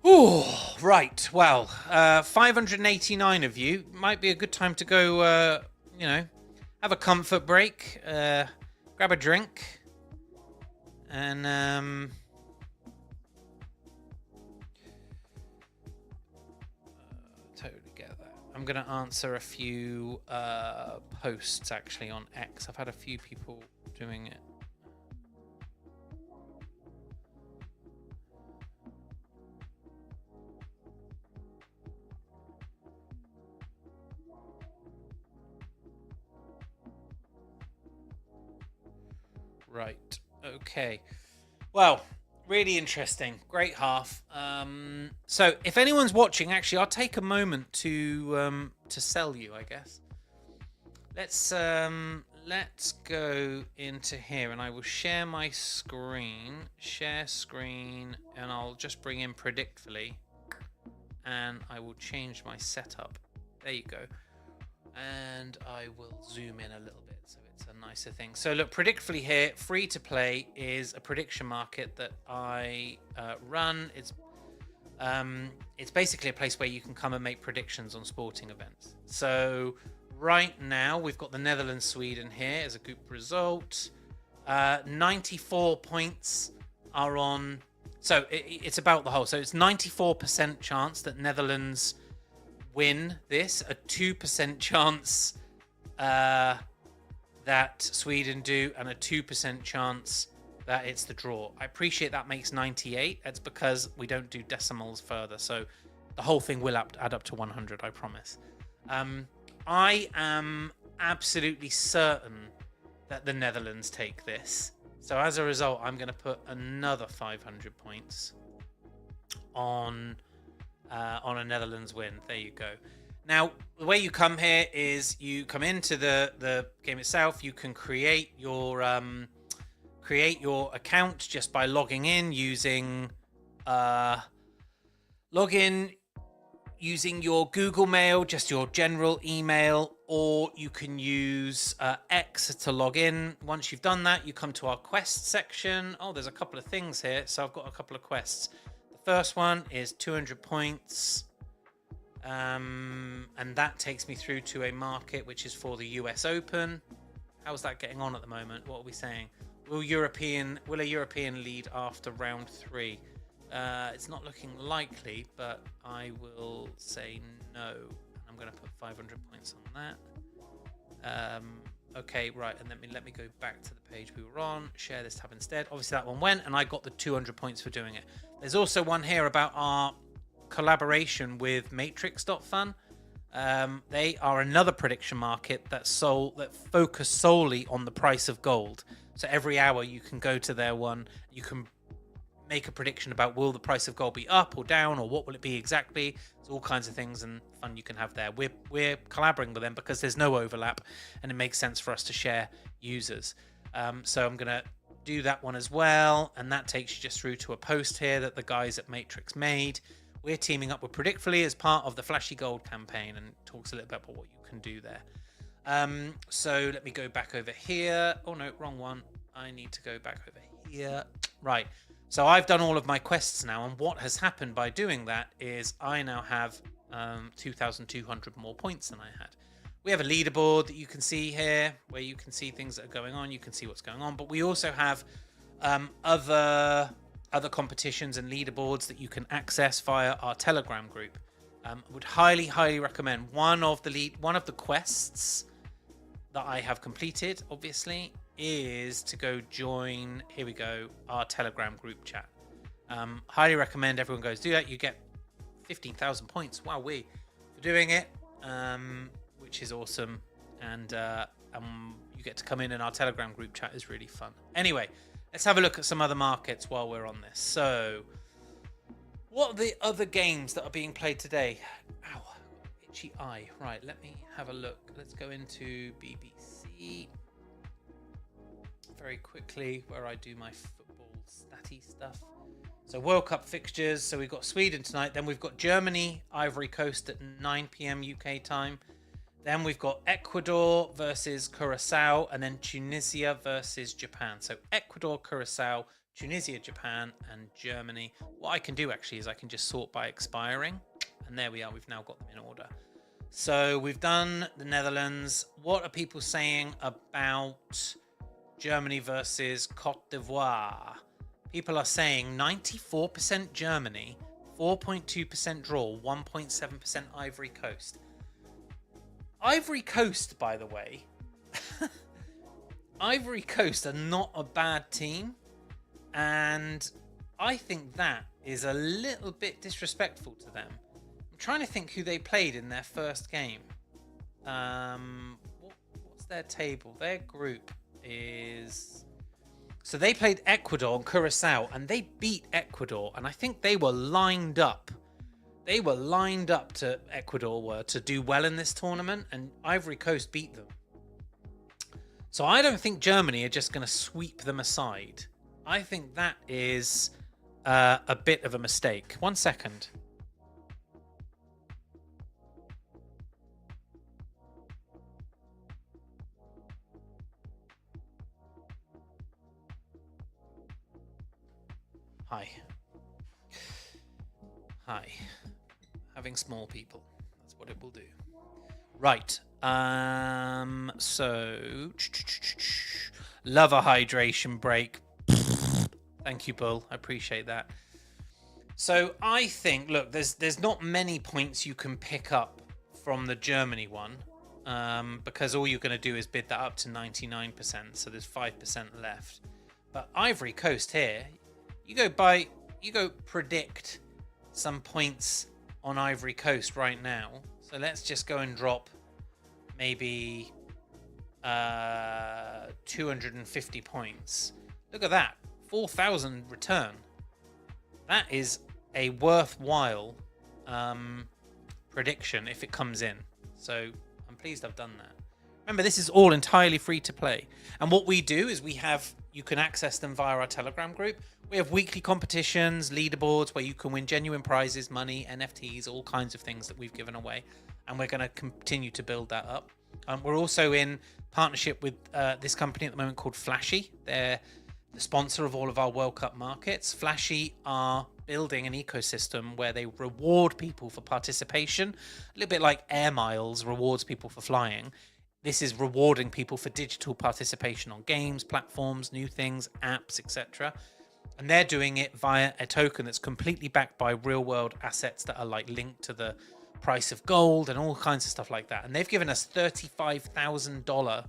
Ooh, right. Well, 589 of you. Might be a good time to go, have a comfort break, grab a drink. And totally get that. I'm going to answer a few posts actually on X. I've had a few people doing it. Right. Okay. Well, really interesting. Great half. So if anyone's watching, actually, I'll take a moment to sell you, I guess. Let's go into here and I will share my screen. Share screen, and I'll just bring in Predictfully and I will change my setup. There you go. And I will zoom in a little bit so it's a nicer thing. So look, Predictfully here, free to play, is a prediction market that I run. It's basically a place where you can come and make predictions on sporting events. So right now we've got the Netherlands Sweden here as a group result. 94 points are on. So it's about the whole. So it's 94% chance that Netherlands win this, a 2% chance that Sweden do, and a 2% chance that it's the draw. I appreciate that makes 98. That's because we don't do decimals further, so the whole thing will add up to 100, I promise. I am absolutely certain that the Netherlands take this. So as a result, I'm going to put another 500 points on a Netherlands win. There you go. Now, the way you come here is you come into the game itself. You can create your account just by logging in using using your Google Mail, just your general email, or you can use X to log in. Once you've done that, you come to our quest section. Oh, there's a couple of things here. So I've got a couple of quests. The first one is 200 points. And that takes me through to a market which is for the US Open. How's that getting on at the moment? What are we saying? Will a European lead after round 3? It's not looking likely, but I will say no. I'm going to put 500 points on that. Okay, right, and let me go back to the page we were on. Share this tab instead. Obviously, that one went, and I got the 200 points for doing it. There's also one here about our collaboration with Matrix.fun. They are another prediction market that focus solely on the price of gold. So every hour you can go to their one, you can make a prediction about will the price of gold be up or down, or what will it be exactly. There's all kinds of things and fun you can have there. We're collaborating with them because there's no overlap, and it makes sense for us to share users. So I'm gonna do that one as well, and that takes you just through to a post here that the guys at Matrix made. We're teaming up with Predictfully as part of the Flashy Gold campaign, and talks a little bit about what you can do there. So let me go back over here. Oh no, wrong one. I need to go back over here. Right. So I've done all of my quests now, and what has happened by doing that is I now have 2,200 more points than I had. We have a leaderboard that you can see here, where you can see things that are going on. You can see what's going on, but we also have other competitions and leaderboards that you can access via our Telegram group. Would highly recommend one of the quests that I have completed, obviously, is to go join, here we go, our Telegram group chat. Highly recommend everyone goes do that. You get 15,000 points, wowee, for doing it, which is awesome. And you get to come in, and our Telegram group chat is really fun. Anyway, let's have a look at some other markets while we're on this. So, what are the other games that are being played today? Ow, itchy eye. Right, let me have a look. Let's go into BBC very quickly, where I do my football statty stuff. So World Cup fixtures. So we've got Sweden tonight. Then we've got Germany, Ivory Coast at 9 p.m. UK time. Then we've got Ecuador versus Curacao, and then Tunisia versus Japan. So Ecuador, Curacao, Tunisia, Japan, and Germany. What I can do actually is I can just sort by expiring, and there we are. We've now got them in order. So we've done the Netherlands. What are people saying about Germany versus Cote d'Ivoire? People are saying 94% Germany, 4.2% draw, 1.7% Ivory Coast. Ivory Coast, by the way, Ivory Coast are not a bad team, and I think that is a little bit disrespectful to them. I'm trying to think who they played in their first game. What's their table? Their group is... So they played Ecuador and Curacao, and they beat Ecuador, and I think they were lined up. They were lined up to Ecuador to do well in this tournament, and Ivory Coast beat them. So I don't think Germany are just going to sweep them aside. I think that is a bit of a mistake. 1 second. Hi. Having small people. That's what it will do. Right. So love a hydration break. Thank you, Bull. I appreciate that. So I think, look, there's not many points you can pick up from the Germany one, because all you're going to do is bid that up to 99%. So there's 5% left. But Ivory Coast here, you go predict some points on Ivory Coast right now. So let's just go and drop maybe 250 points. Look at that, 4,000 return. That is a worthwhile prediction if it comes in. So I'm pleased I've done that. Remember, this is all entirely free to play. And what we do is you can access them via our Telegram group. We have weekly competitions, leaderboards where you can win genuine prizes, money, NFTs, all kinds of things that we've given away. And we're going to continue to build that up. We're also in partnership with this company at the moment called Flashy. They're the sponsor of all of our World Cup markets. Flashy are building an ecosystem where they reward people for participation. A little bit like Air Miles rewards people for flying. This is rewarding people for digital participation on games, platforms, new things, apps, etc. And they're doing it via a token that's completely backed by real world assets that are like linked to the price of gold and all kinds of stuff like that. And they've given us $35,000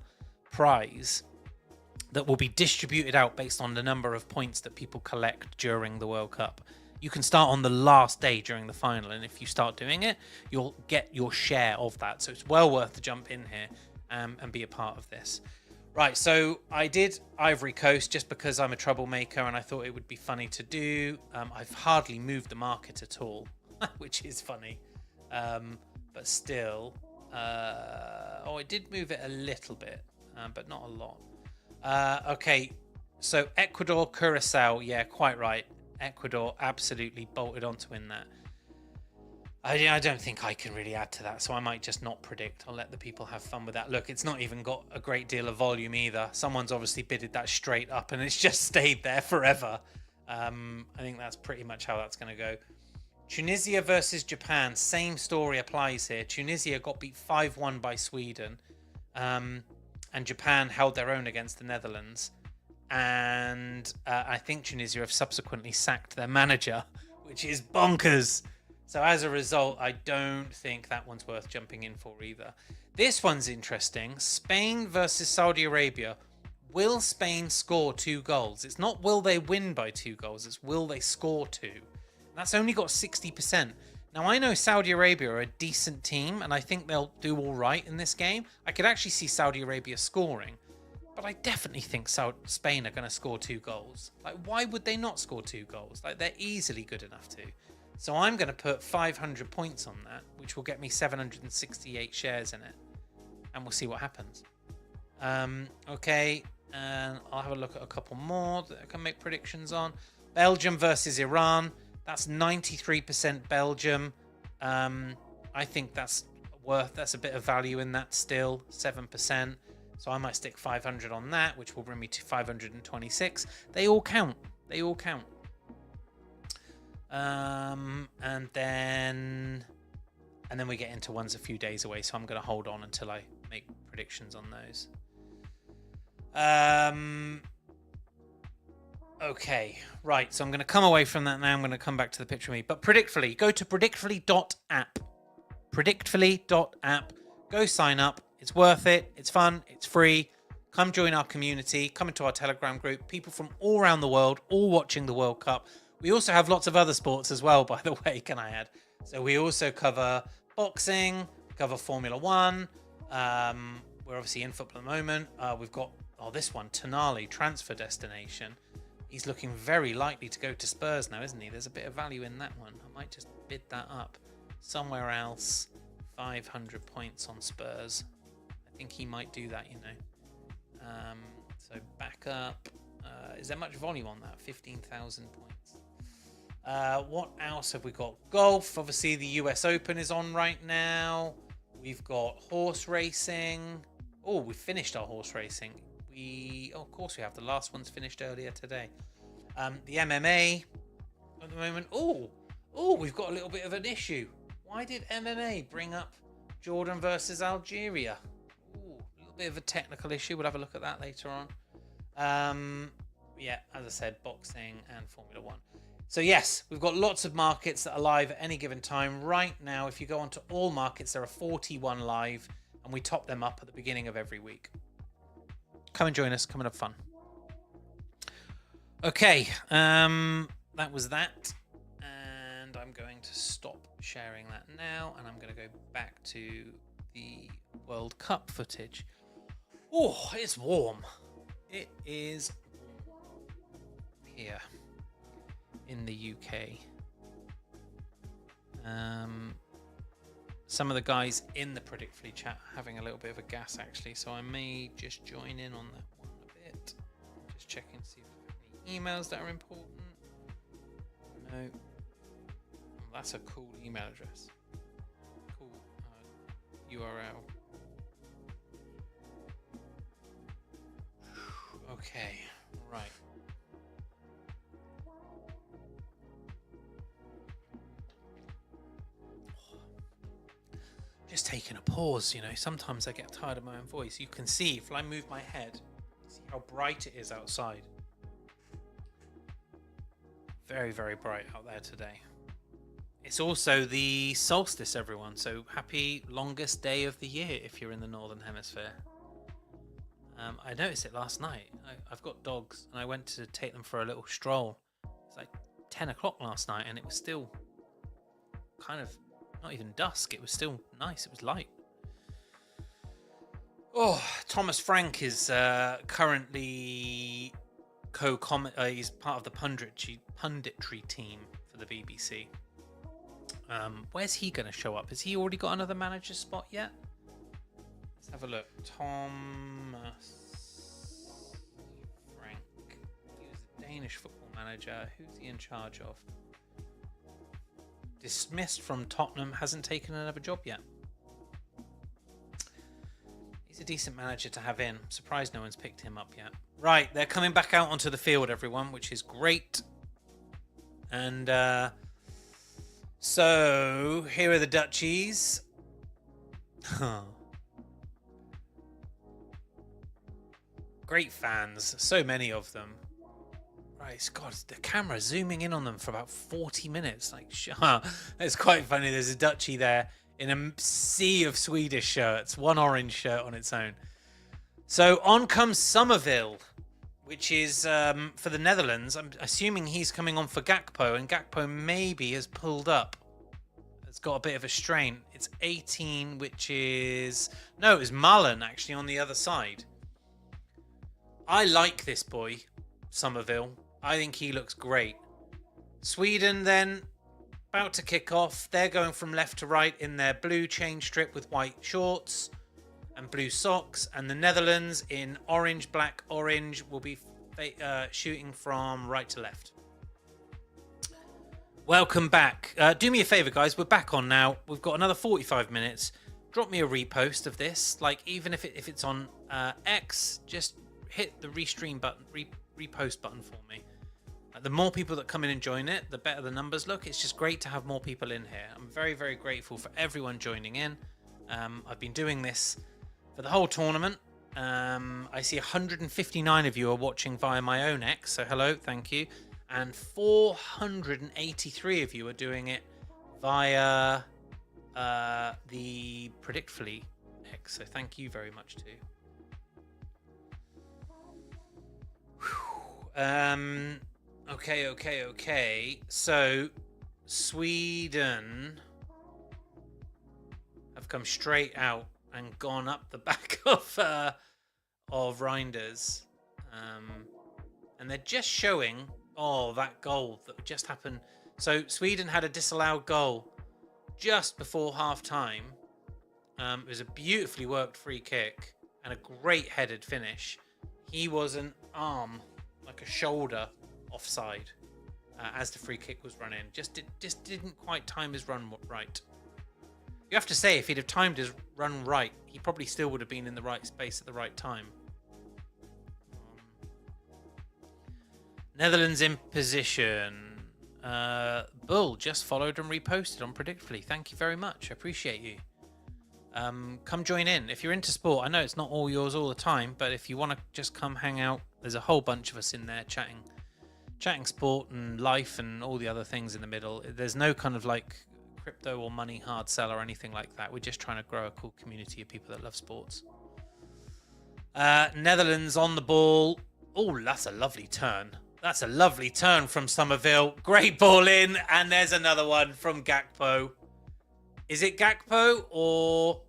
prize that will be distributed out based on the number of points that people collect during the World Cup. You can start on the last day during the final, and if you start doing it, you'll get your share of that. So it's well worth to jump in here and be a part of this. Right, so I did Ivory Coast just because I'm a troublemaker and I thought it would be funny to do. I've hardly moved the market at all, which is funny. But still, I did move it a little bit, but not a lot. Okay, so Ecuador, Curacao, yeah, quite right. Ecuador absolutely bolted on to win that. I don't think I can really add to that, so I might just not predict. I'll let the people have fun with that. Look, it's not even got a great deal of volume either. Someone's obviously bidded that straight up, and it's just stayed there forever. I think that's pretty much how that's going to go. Tunisia versus Japan. Same story applies here. Tunisia got beat 5-1 by Sweden, and Japan held their own against the Netherlands. And I think Tunisia have subsequently sacked their manager, which is bonkers. So as a result, I don't think that one's worth jumping in for either. This one's interesting. Spain versus Saudi Arabia. Will Spain score 2 goals? It's not will they win by 2 goals. It's will they score 2. That's only got 60%. Now, I know Saudi Arabia are a decent team, and I think they'll do all right in this game. I could actually see Saudi Arabia scoring. But I definitely think Spain are going to score 2 goals. Like, why would they not score 2 goals? Like, they're easily good enough to. So I'm going to put 500 points on that, which will get me 768 shares in it. And we'll see what happens. Okay, and I'll have a look at a couple more that I can make predictions on. Belgium versus Iran. That's 93% Belgium. I think that's a bit of value in that still, 7%. So I might stick 500 on that, which will bring me to 526. They all count. They all count. And then we get into ones a few days away, so I'm going to hold on until I make predictions on those. Okay, right, so I'm going to come away from that now. I'm going to come back to the picture of me. But Predictfully, go to predictfully.app. Predictfully.app. Go sign up. It's worth it. It's fun. It's free. Come join our community. Come into our Telegram group. People from all around the world, all watching the World Cup. We also have lots of other sports as well, by the way, can I add? So we also cover boxing, cover Formula One. We're obviously in football at the moment. We've got, this one, Tonali, transfer destination. He's looking very likely to go to Spurs now, isn't he? There's a bit of value in that one. I might just bid that up. Somewhere else, 500 points on Spurs. I think he might do that, you know. So back up. Is there much volume on that? 15,000 points. What else have we got? Golf. Obviously, the US Open is on right now. We've got horse racing. Oh, we finished our horse racing. Of course we have. The last one's finished earlier today. The MMA at the moment. Oh, we've got a little bit of an issue. Why did MMA bring up Jordan versus Algeria? A little bit of a technical issue. We'll have a look at that later on. Yeah, as I said, boxing and Formula One. So yes, we've got lots of markets that are live at any given time. Right now, if you go onto all markets, there are 41 live, and we top them up at the beginning of every week. Come and join us. Come and have fun. Okay, that was that. And I'm going to stop sharing that now, and I'm going to go back to the World Cup footage. Oh, it's warm. It is here in the UK. Some of the guys in the Predictfully chat are having a little bit of a gas, actually, so I may just join in on that one a bit. Just checking to see if I have any emails that are important. No. That's a cool email address. Cool URL. Okay, right. Just taking a pause, you know. Sometimes I get tired of my own voice. You can see, if I move my head, see how bright it is outside. Very, very bright out there today. It's also the solstice, everyone. So happy longest day of the year if you're in the Northern Hemisphere. I noticed it last night. I've got dogs, and I went to take them for a little stroll. It's like 10 o'clock last night, and it was still kind of not even dusk. It was still nice. It was light. Oh, Thomas Frank is currently he's part of the punditry team for the BBC. Where's he going to show up? Has he already got another manager spot yet? Let's have a look. Thomas Frank. He was a Danish football manager. Who's he in charge of? Dismissed from Tottenham. Hasn't taken another job yet. He's a decent manager to have in. I'm surprised no one's picked him up yet. Right, they're coming back out onto the field, everyone, which is great. And so here are the Dutchies. Great fans, so many of them. Right, God, the camera zooming in on them for about 40 minutes. Like, it's quite funny. There's a Dutchie there in a sea of Swedish shirts, one orange shirt on its own. So on comes Somerville, which is for the Netherlands. I'm assuming he's coming on for Gakpo, and Gakpo maybe has pulled up. It's got a bit of a strain. It's 18, which is... No, it was Mullen, actually, on the other side. I like this boy, Somerville. I think he looks great. Sweden, then, about to kick off. They're going from left to right in their blue chain strip with white shorts and blue socks. And the Netherlands in orange, black, orange will be shooting from right to left. Welcome back. Do me a favor, guys. We're back on now. We've got another 45 minutes. Drop me a repost of this. Like, even if it's on X, just hit the restream button, repost button for me. The more people that come in and join it, the better the numbers look. It's just great to have more people in here. I'm very, very grateful for everyone joining in. I've been doing this for the whole tournament. I see 159 of you are watching via my own X, so hello, thank you. And 483 of you are doing it via the Predictfully X, so thank you very much too. Okay. So, Sweden have come straight out and gone up the back of Reinders. And they're just showing, that goal that just happened. So, Sweden had a disallowed goal just before half-time. It was a beautifully worked free kick and a great headed finish. He was an arm, like a shoulder, offside as the free kick was run in. Just didn't quite time his run right. You have to say, if he'd have timed his run right, he probably still would have been in the right space at the right time. Netherlands in position. Bull just followed and reposted on Predictfully. Thank you very much. I appreciate you. Come join in. If you're into sport, I know it's not all yours all the time, but if you want to just come hang out, there's a whole bunch of us in there chatting sport and life and all the other things in the middle. There's no kind of like crypto or money hard sell or anything like that. We're just trying to grow a cool community of people that love sports. Netherlands on the ball. Oh, that's a lovely turn. That's a lovely turn from Somerville. Great ball in, and there's another one from Gakpo. Is it Gakpo or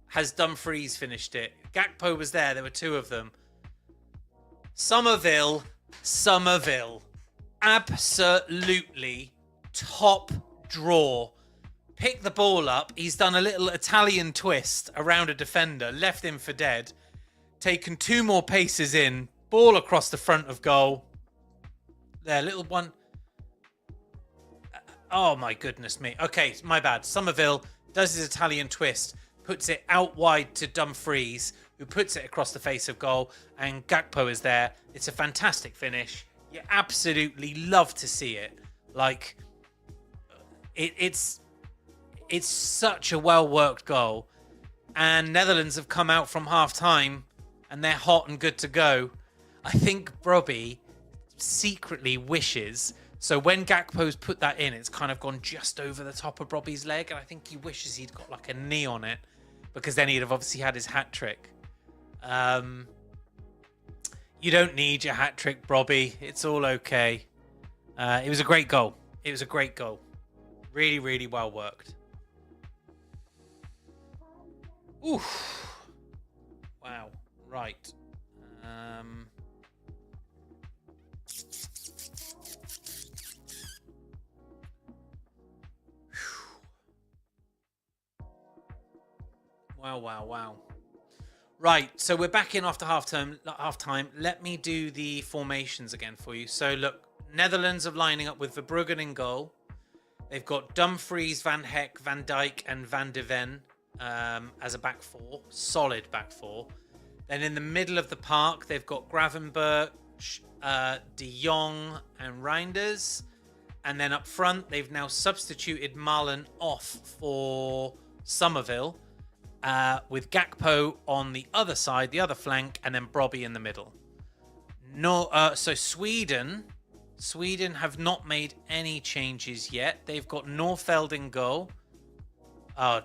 has Dumfries finished it? Gakpo was there. There were two of them. Somerville. Absolutely top draw. Picked the ball up. He's done a little Italian twist around a defender. Left him for dead. Taken two more paces in. Ball across the front of goal. There, little one. Oh, my goodness me. Okay, my bad. Somerville does his Italian twist, puts it out wide to Dumfries, who puts it across the face of goal, and Gakpo is there. It's a fantastic finish. You absolutely love to see it. Like, it's such a well-worked goal. And Netherlands have come out from half-time, and they're hot and good to go. I think Robbie secretly wishes... So when Gakpo's put that in, it's kind of gone just over the top of Robbie's leg, and I think he wishes he'd got like a knee on it, because then he'd have obviously had his hat trick. You don't need your hat-trick, Robbie. It's all okay. It was a great goal. It was a great goal. Really, really well worked. Oof. Wow. Right. Wow, wow, wow. Right, so we're back in after half time. Let me do the formations again for you. So look, Netherlands are lining up with Verbruggen in goal. They've got Dumfries, Van Heck, Van Dijk, and Van de Ven as a back four. Solid back four. Then in the middle of the park, they've got Gravenberch, De Jong, and Reinders. And then up front, they've now substituted Marlon off for Somerville. With Gakpo on the other side, the other flank, and then Brobbey in the middle. So Sweden have not made any changes yet. They've got Norfeld in goal.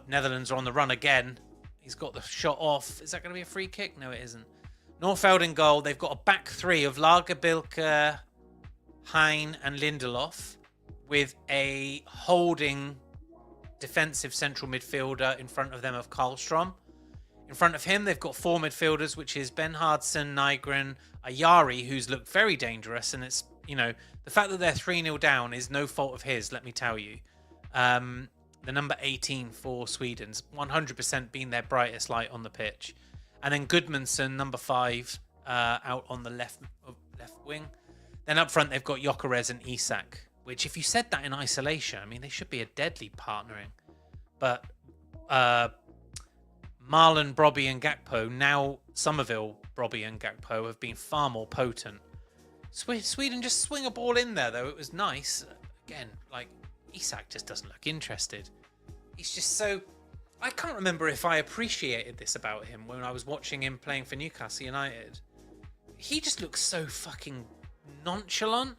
Netherlands are on the run again. He's got the shot off. Is that going to be a free kick? No, it isn't. Norfeld in goal. They've got a back three of Lagerbilke, Hein, and Lindelof with a holding defensive central midfielder in front of them of Karlstrom. In front of him, they've got four midfielders, which is Ben Hardson, Nygren, Ayari, who's looked very dangerous. And it's, the fact that they're 3-0 down is no fault of his, let me tell you. The number 18 for Sweden's 100% been their brightest light on the pitch. And then Gudmundsson, number 5, out on the left wing. Then up front, they've got Gyökeres and Isak, which if you said that in isolation, I mean, they should be a deadly partnering. But Marlon, Brobbey and Gakpo, now Somerville, Brobbey and Gakpo have been far more potent. Sweden just swing a ball in there, though. It was nice. Again, Isak just doesn't look interested. He's just so... I can't remember if I appreciated this about him when I was watching him playing for Newcastle United. He just looks so fucking nonchalant.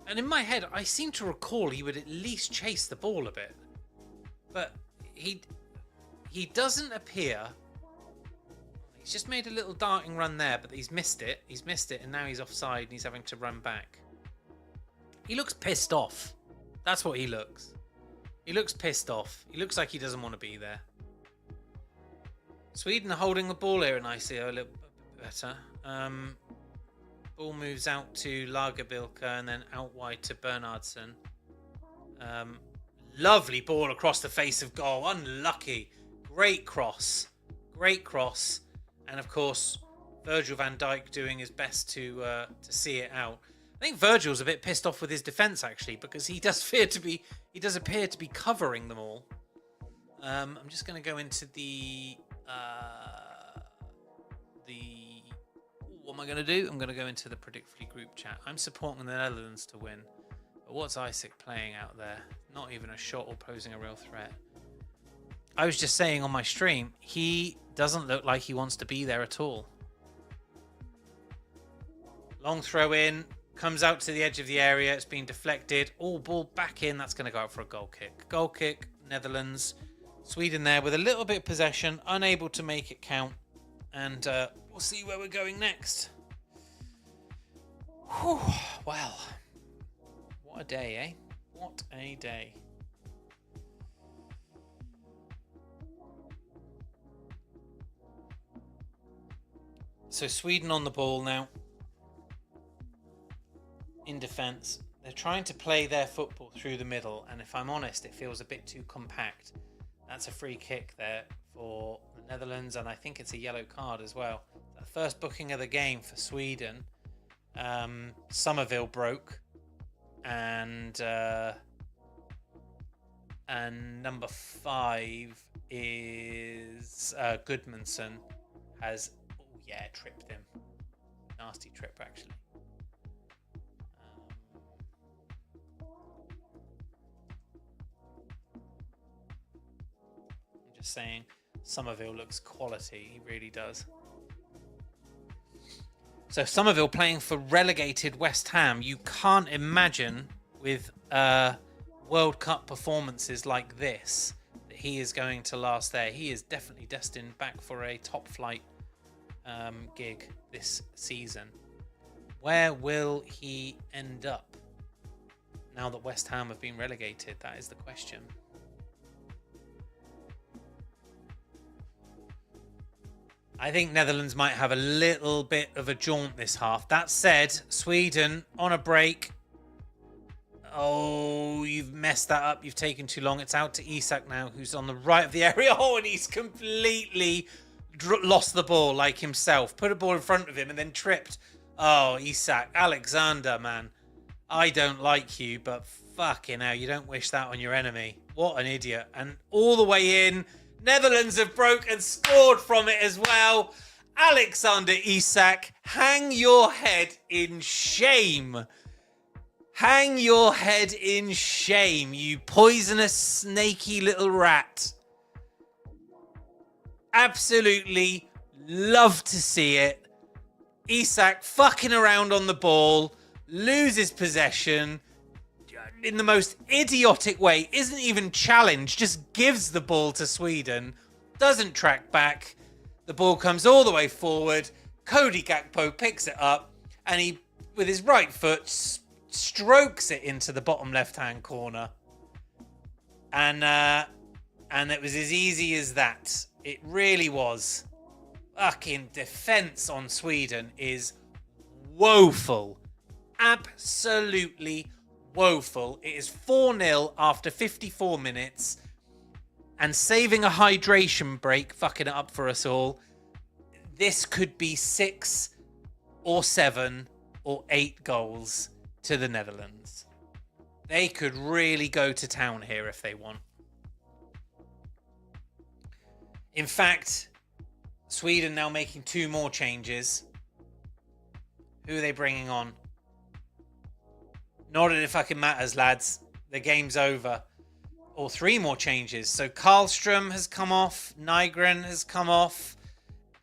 And in my head, I seem to recall he would at least chase the ball a bit. But he doesn't appear... He's just made a little darting run there, but he's missed it. He's missed it, and now he's offside, and he's having to run back. He looks pissed off. That's what he looks. He looks pissed off. He looks like he doesn't want to be there. Sweden are holding the ball here, and I see a little bit better. Ball moves out to Lagerbilke and then out wide to Bernhardsson. Lovely ball across the face of goal. Unlucky. Great cross. Great cross. And of course, Virgil van Dijk doing his best to see it out. I think Virgil's a bit pissed off with his defence actually, because he does appear to be covering them all. I'm just going to go into the what am I going to do? I'm going to go into the Predictfully group chat. I'm supporting the Netherlands to win. But what's Isaac playing out there? Not even a shot or posing a real threat. I was just saying on my stream, he doesn't look like he wants to be there at all. Long throw in. Comes out to the edge of the area. It's been deflected. All ball back in. That's going to go out for a goal kick. Goal kick, Netherlands. Sweden there with a little bit of possession. Unable to make it count. And we'll see where we're going next. Whew, well, what a day, eh? What a day. So Sweden on the ball now. In defence. They're trying to play their football through the middle. And if I'm honest, it feels a bit too compact. That's a free kick there for the Netherlands. And I think it's a yellow card as well. The first booking of the game for Sweden. Somerville broke. And number 5 is Gudmundsson has, tripped him. Nasty trip, actually. I'm just saying, Somerville looks quality. He really does. So Somerville playing for relegated West Ham. You can't imagine with World Cup performances like this that he is going to last there. He is definitely destined back for a top flight gig this season. Where will he end up now that West Ham have been relegated? That is the question. I think Netherlands might have a little bit of a jaunt this half. That said, Sweden on a break. Oh, you've messed that up. You've taken too long. It's out to Isak now, who's on the right of the area. Oh, and he's completely lost the ball like himself. Put a ball in front of him and then tripped. Oh, Isak. Alexander, man. I don't like you, but fucking hell, you don't wish that on your enemy. What an idiot. And all the way in, Netherlands have broke and scored from it as well. Alexander Isak, hang your head in shame. Hang your head in shame, you poisonous, snaky little rat. Absolutely love to see it. Isak fucking around on the ball, loses possession in the most idiotic way, isn't even challenged, just gives the ball to Sweden, doesn't track back. The ball comes all the way forward. Cody Gakpo picks it up and he, with his right foot, strokes it into the bottom left-hand corner. And it was as easy as that. It really was. Fucking defense on Sweden is woeful. Absolutely woeful. It is 4-0 after 54 minutes. And saving a hydration break, fucking it up for us all. This could be 6 or 7 or 8 goals to the Netherlands. They could really go to town here if they want. In fact, Sweden now making 2 more changes. Who are they bringing on? Not that it fucking matters, lads. The game's over. Or 3 more changes. So Karlstrom has come off. Nygren has come off.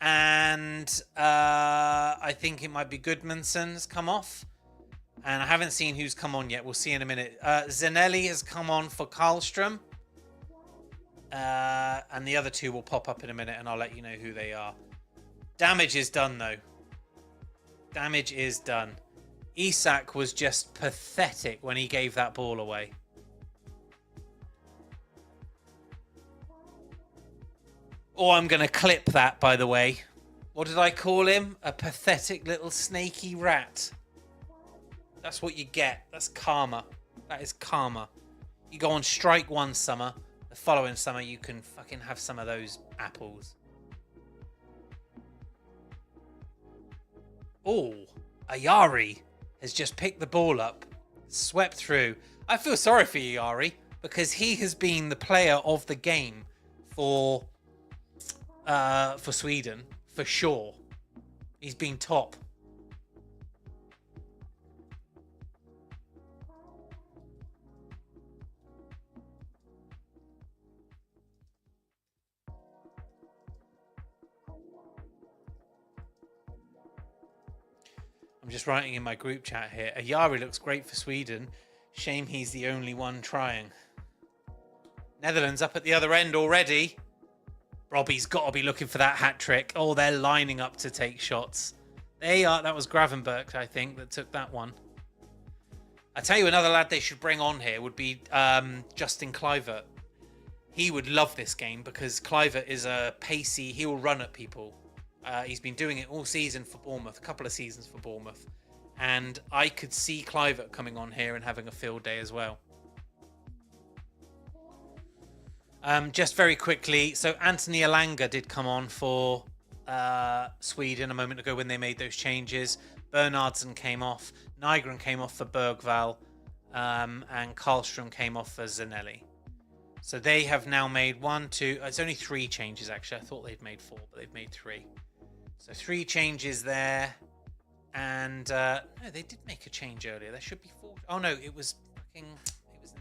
And I think it might be Goodmanson has come off. And I haven't seen who's come on yet. We'll see in a minute. Zanelli has come on for Karlstrom. And the other 2 will pop up in a minute and I'll let you know who they are. Damage is done, though. Damage is done. Isak was just pathetic when he gave that ball away. Oh, I'm going to clip that, by the way. What did I call him? A pathetic little snaky rat. That's what you get. That's karma. That is karma. You go on strike one summer. The following summer, you can fucking have some of those apples. Oh, Ayari has just picked the ball up, swept through. I feel sorry for Ayari because he has been the player of the game for Sweden, for sure. He's been top. I'm just writing in my group chat here. Ayari looks great for Sweden. Shame he's the only one trying. Netherlands up at the other end already. Robbie's got to be looking for that hat trick. Oh, they're lining up to take shots. They are. That was Gravenberg, I think, that took that one. I tell you, another lad they should bring on here would be Justin Kluivert. He would love this game because Kluivert is a pacey. He will run at people. He's been doing it all season for Bournemouth, a couple of seasons for Bournemouth. And I could see Kluivert coming on here and having a field day as well. Just very quickly, so Anthony Elanga did come on for Sweden a moment ago when they made those changes. Bernardsen came off. Nygren came off for Bergvall. And Karlstrom came off for Zanelli. So they have now made 1, 2... It's only 3 changes, actually. I thought they'd made 4, but they've made 3. So 3 changes there. And... no, they did make a change earlier. There should be 4... Oh, no, it was the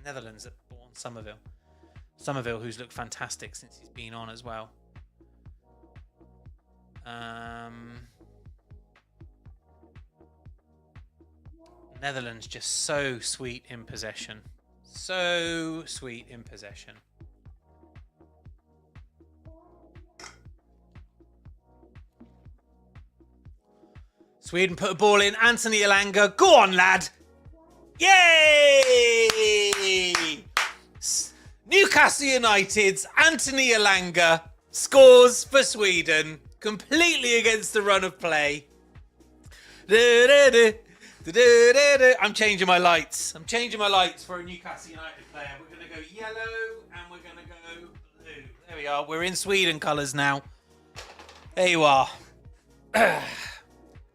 Netherlands that brought on Somerville. Somerville, who's looked fantastic since he's been on as well. Netherlands just so sweet in possession. So sweet in possession. Sweden put a ball in. Anthony Elanga. Go on, lad. Yay! Newcastle United's Anthony Elanga scores for Sweden, completely against the run of play. I'm changing my lights. I'm changing my lights for a Newcastle United player. We're going to go yellow and we're going to go blue. There we are. We're in Sweden colours now. There you are.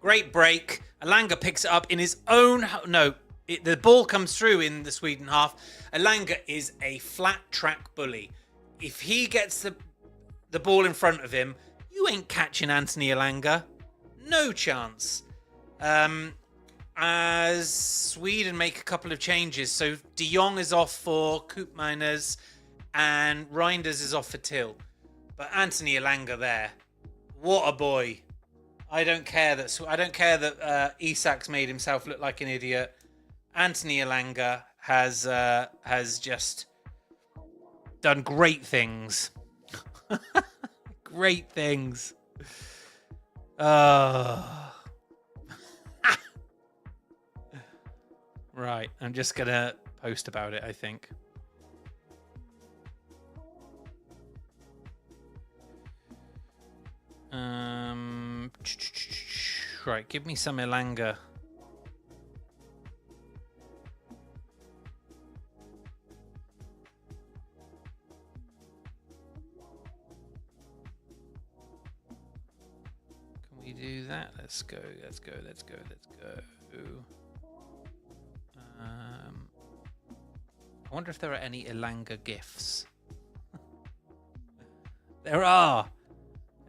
Great break. Elanga picks it up in his own... No, the ball comes through in the Sweden half. Elanga is a flat track bully. If he gets the ball in front of him, you ain't catching Anthony Elanga. No chance. As Sweden make a couple of changes. So De Jong is off for Koopmeiners and Reinders is off for Till. But Anthony Elanga there. What a boy. I don't care that Isak's made himself look like an idiot. Anthony Elanga has just done great things. Great things. Right, I'm just gonna post about it, I think. Right, give me some Elanga. Can we do that? Let's go. I wonder if there are any Elanga gifs. There are.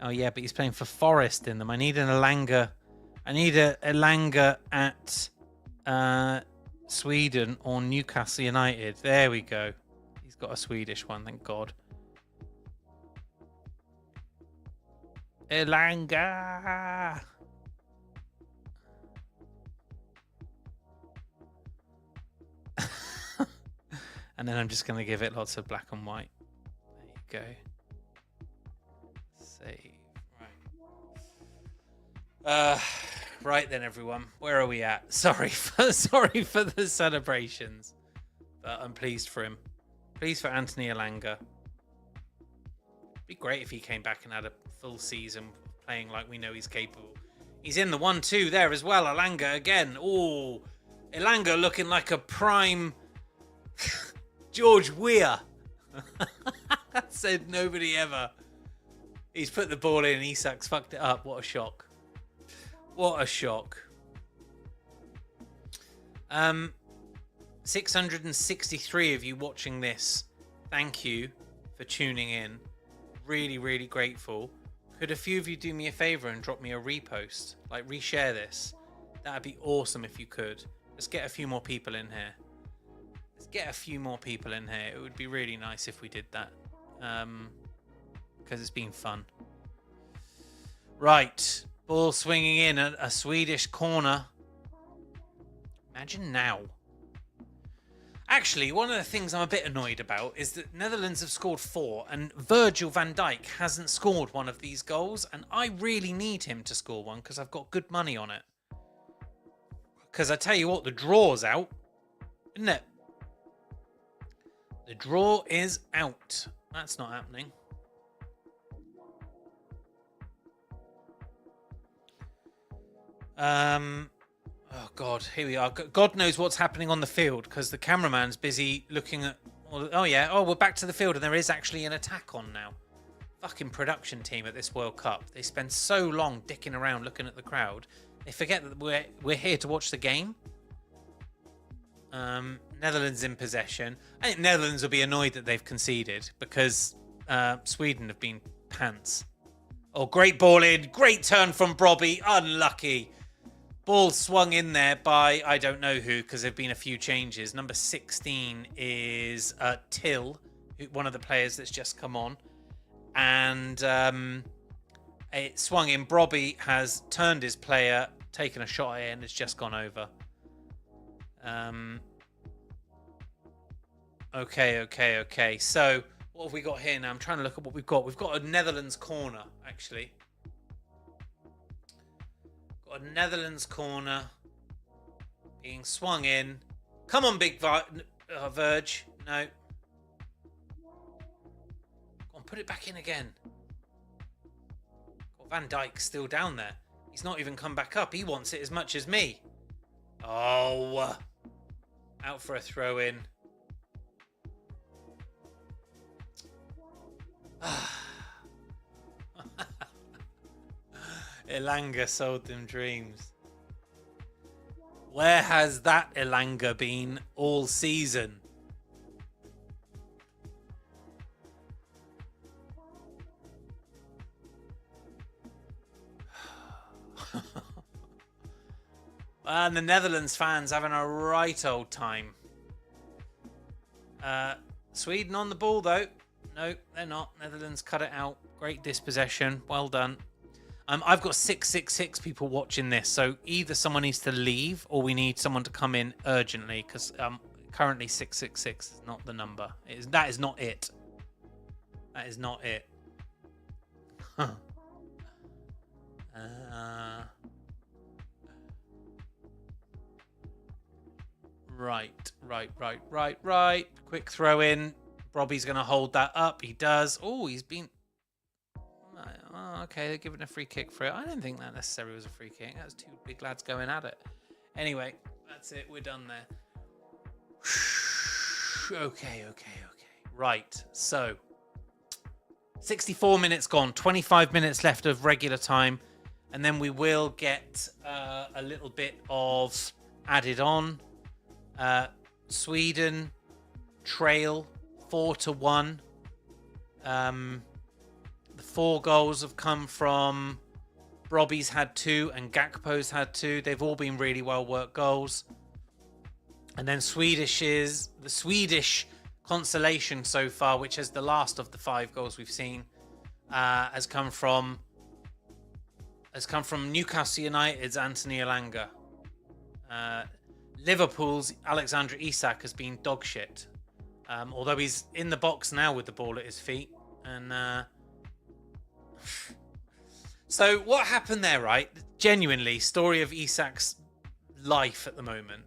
Oh yeah, but he's playing for Forest in them. I need an Elanga. I need a Elanga at Sweden or Newcastle United. There we go. He's got a Swedish one, thank God. Elanga. And then I'm just going to give it lots of black and white. There you go. Save. Right. Right then, everyone. Where are we at? Sorry for the celebrations, but I'm pleased for him. Pleased for Anthony Elanga. It'd be great if he came back and had a full season playing like we know he's capable. He's in the 1-2 there as well. Elanga again. Oh, Elanga looking like a prime George Weah. Said nobody ever. He's put the ball in and Isak's fucked it up. What a shock. What a shock. 663 of you watching this. Thank you for tuning in. Really, really grateful. Could a few of you do me a favor and drop me a repost? Like, reshare this. That'd be awesome if you could. Let's get a few more people in here. It would be really nice if we did that. Because it's been fun. Right. Ball swinging in at a Swedish corner. Imagine now. Actually, one of the things I'm a bit annoyed about is that Netherlands have scored 4 and Virgil van Dijk hasn't scored one of these goals. And I really need him to score one because I've got good money on it. Because I tell you what, the draw's out. Isn't it? The draw is out. That's not happening. Oh God, here we are. God knows what's happening on the field because the cameraman's busy looking at. Oh yeah. Oh, we're back to the field and there is actually an attack on now. Fucking production team at this World Cup. They spend so long dicking around looking at the crowd. They forget that we're here to watch the game. Netherlands in possession. I think Netherlands will be annoyed that they've conceded because Sweden have been pants. Oh, great ball in. Great turn from Brobby. Unlucky. Ball swung in there by I don't know who because there have been a few changes. Number 16 is Till, one of the players that's just come on. And it swung in. Brobby has turned his player, taken a shot at it, and it's just gone over. Okay. So, what have we got here now? I'm trying to look at what we've got. We've got a Netherlands corner, actually. Got Got a Netherlands corner being swung in. Come on, big Verge. No. Go on, put it back in again. Got Van Dijk still down there. He's not even come back up. He wants it as much as me. Oh. Out for a throw in. Elanga sold them dreams. Where has that Elanga been all season? And the Netherlands fans having a right old time. Sweden on the ball though. No, they're not. Netherlands cut it out. Great dispossession. Well done. I've got 666 people watching this, so either someone needs to leave or we need someone to come in urgently, because currently 666 is not the number. That is not it. That is not it. Right. Quick throw in. Robbie's going to hold that up. He does. Oh, he's been... Oh, okay, they're giving a free kick for it. I don't think that necessarily was a free kick. That was two big lads going at it. Anyway, that's it. We're done there. Okay. Right, so 64 minutes gone. 25 minutes left of regular time. And then we will get a little bit of added on. Sweden trail 4-1. The 4 goals have come from Robbie's had 2 and Gakpo's had 2. They've all been really well worked goals. And then the Swedish consolation so far, which is the last of the 5 goals we've seen, has come from Newcastle United's Anthony Elanga. Liverpool's Alexander Isak has been dog shit. Although he's in the box now with the ball at his feet. And so what happened there, right? Genuinely, story of Isak's life at the moment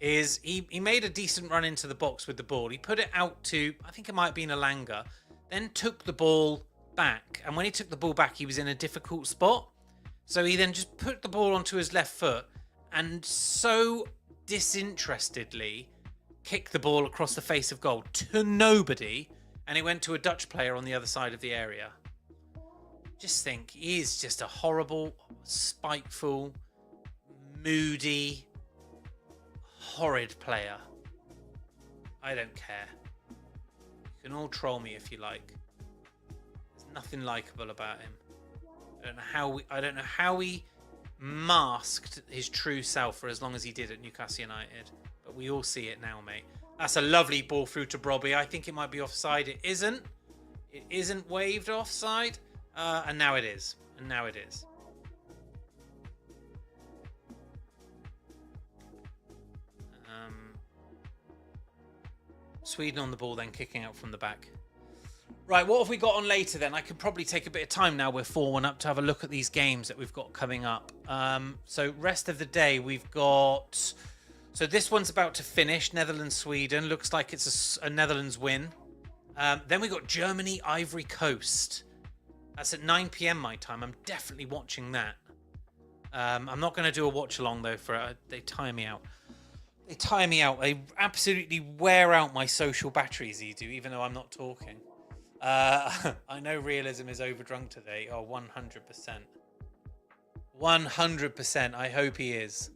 is he made a decent run into the box with the ball. He put it out to, I think it might have been Elanga, then took the ball back. And when he took the ball back, he was in a difficult spot. So he then just put the ball onto his left foot and so disinterestedly kicked the ball across the face of goal to nobody. And it went to a Dutch player on the other side of the area. Just think, he is just a horrible, spiteful, moody, horrid player. I don't care. You can all troll me if you like. There's nothing likable about him. I don't know how he masked his true self for as long as he did at Newcastle United. But we all see it now, mate. That's a lovely ball through to Robbie. I think it might be offside. It isn't. It isn't waved offside. And now it is. Sweden on the ball, then kicking out from the back. Right, what have we got on later then? I could probably take a bit of time now. We're 4-1 up to have a look at these games that we've got coming up. So rest of the day, we've got... So this one's about to finish. Netherlands-Sweden. Looks like it's a Netherlands win. Then we've got Germany-Ivory Coast. That's at 9 p.m. my time. I'm definitely watching that. I'm not going to do a watch-along, though. They tire me out. They absolutely wear out my social batteries, these do, even though I'm not talking. I know realism is overdrunk today. Oh, 100%. 100%. I hope he is.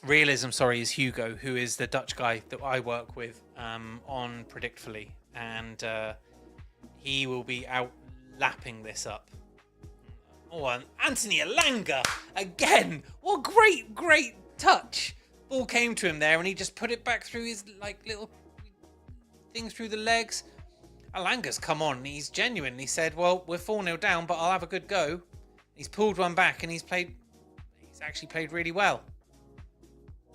Realism, is Hugo, who is the Dutch guy that I work with on Predictfully. And he will be out lapping this up. Oh, and Anthony Elanga again. What great touch. Ball came to him there and he just put it back through his little thing through the legs. Elanga's come on and he's genuinely said, well, we're 4-0 down, but I'll have a good go. He's pulled one back and he's actually played really well.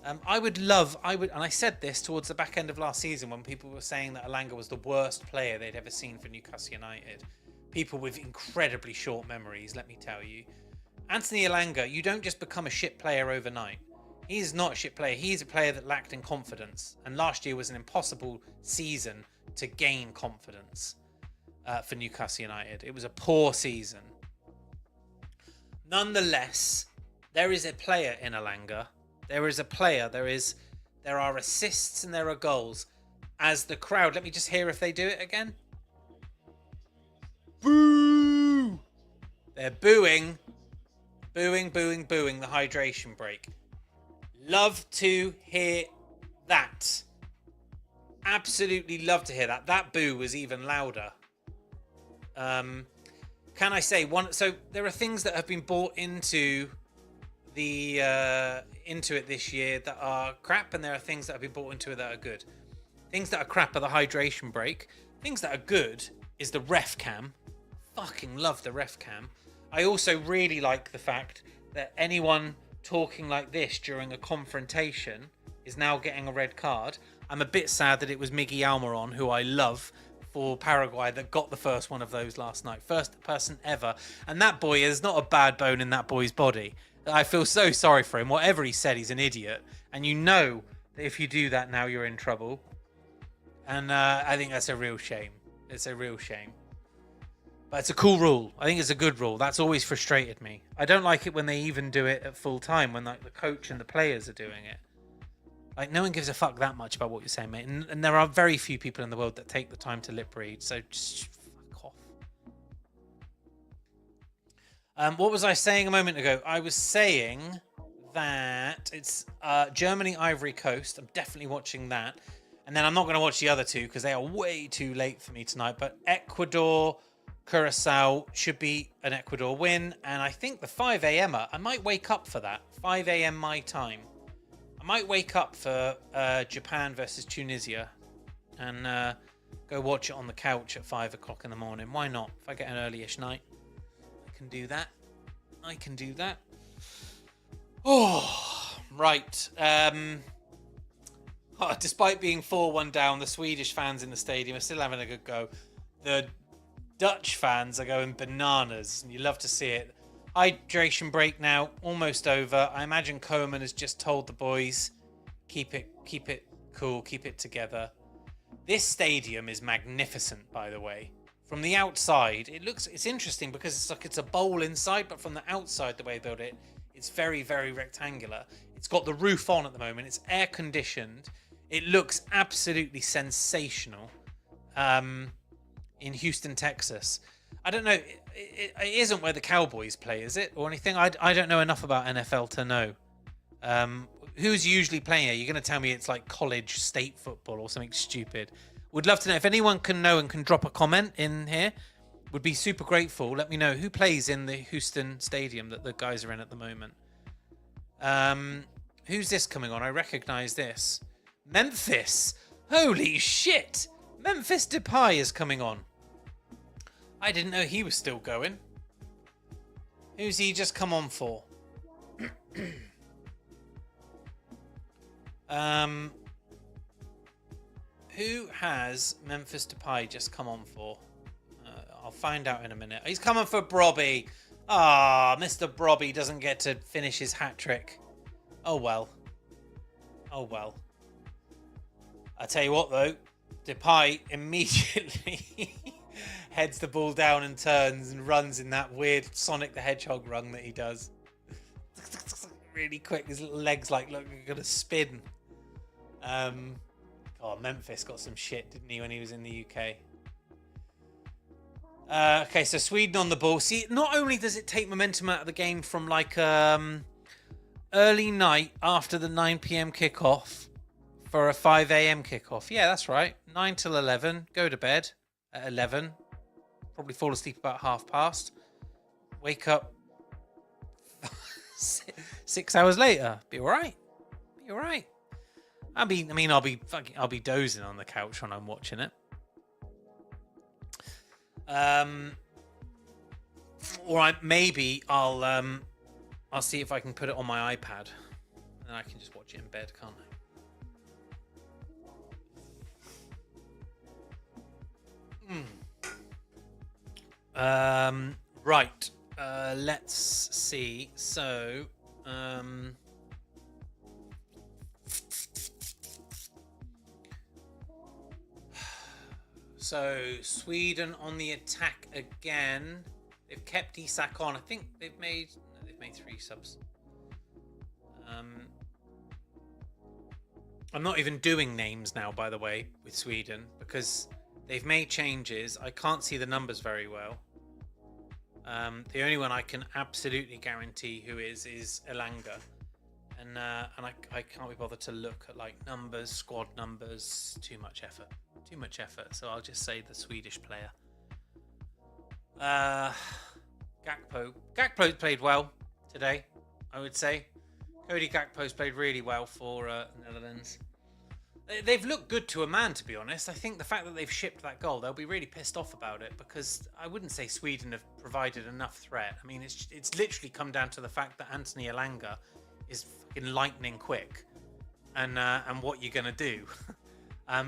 And I said this towards the back end of last season when people were saying that Elanga was the worst player they'd ever seen for Newcastle United. people with incredibly short memories, let me tell you. Anthony Elanga, you don't just become a shit player overnight. He's not a shit player. He's a player that lacked in confidence. And last year was an impossible season to gain confidence for Newcastle United. It was a poor season. Nonetheless, there is a player in Elanga. There is a player. There are assists and there are goals. As the crowd, let me just hear if they do it again. Boo! They're booing. Booing, booing, booing the hydration break. Love to hear that. Absolutely love to hear that. That boo was even louder. Can I say one? So there are things that have been bought into into it this year that are crap, and there are things that have been bought into it that are good. Things that are crap are the hydration break. Things that are good is the ref cam. Fucking love the ref cam. I also really like the fact that anyone talking like this during a confrontation is now getting a red card. I'm a bit sad that it was Miggy Almiron, who I love, for Paraguay, that got the first one of those last night. First person ever. And that boy, is not a bad bone in that boy's body. I feel so sorry for him. Whatever he said, he's an idiot. And you know that if you do that now, you're in trouble. And I think that's a real shame. It's a real shame. But it's a cool rule. I think it's a good rule. That's always frustrated me. I don't like it when they even do it at full time, when like the coach and the players are doing it. Like, no one gives a fuck that much about what you're saying, mate. And there are very few people in the world that take the time to lip read. So just fuck off. What was I saying a moment ago? I was saying that it's Germany, Ivory Coast. I'm definitely watching that. And then I'm not going to watch the other two because they are way too late for me tonight. But Ecuador, Curacao should be an Ecuador win. And I think the 5 a.m.er, I might wake up for that. 5 a.m. my time. I might wake up for Japan versus Tunisia and go watch it on the couch at 5 o'clock in the morning. Why not? If I get an early-ish night, I can do that. I can do that. Oh, right. Despite being 4-1 down, the Swedish fans in the stadium are still having a good go. The Dutch fans are going bananas, and you love to see it. Hydration break now, almost over. I imagine Koeman has just told the boys, keep it cool, keep it together. This stadium is magnificent, by the way. From the outside, it's interesting because it's like it's a bowl inside, but from the outside, the way they built it, it's very, very rectangular. It's got the roof on at the moment. It's air conditioned. It looks absolutely sensational in Houston, Texas. I don't know. It isn't where the Cowboys play, is it? Or anything? I don't know enough about NFL to know. Who's usually playing here? You're going to tell me it's like college state football or something stupid. Would love to know. If anyone can know and can drop a comment in here, would be super grateful. Let me know who plays in the Houston stadium that the guys are in at the moment. Who's this coming on? I recognize this. Memphis. Holy shit. Memphis Depay is coming on. I didn't know he was still going. Who's he just come on for? Who has Memphis Depay just come on for? I'll find out in a minute. He's coming for Brobby. Ah, Mr. Brobby doesn't get to finish his hat trick. Oh well. Oh well. I tell you what though, Depay immediately heads the ball down and turns and runs in that weird Sonic the Hedgehog run that he does. Really quick, his little legs look gonna spin. Memphis got some shit, didn't he, when he was in the UK? Okay, so Sweden on the ball. See, not only does it take momentum out of the game from like early night after the 9 p.m. kickoff for a 5 a.m. kickoff. Yeah, that's right. 9 till 11. Go to bed at 11. Probably fall asleep about 1:30. Wake up 6 hours later. Be all right. Be all right. I'll be dozing on the couch when I'm watching it. Or maybe I'll see if I can put it on my iPad, and then I can just watch it in bed, can't I? Right. Let's see. So Sweden on the attack again. They've kept Isak on. I think they've made 3 subs. I'm not even doing names now, by the way, with Sweden, because they've made changes. I can't see the numbers very well. The only one I can absolutely guarantee who is Elanga, and I can't be bothered to look at like numbers, squad numbers. Too much effort. So I'll just say the Swedish player. Gakpo played well today, I would say. Cody Gakpo's played really well for Netherlands. They've looked good to a man, to be honest. I think the fact that they've shipped that goal, they'll be really pissed off about it, because I wouldn't say Sweden have provided enough threat. I mean, it's literally come down to the fact that Anthony Elanga is fucking lightning quick, and what you're gonna do.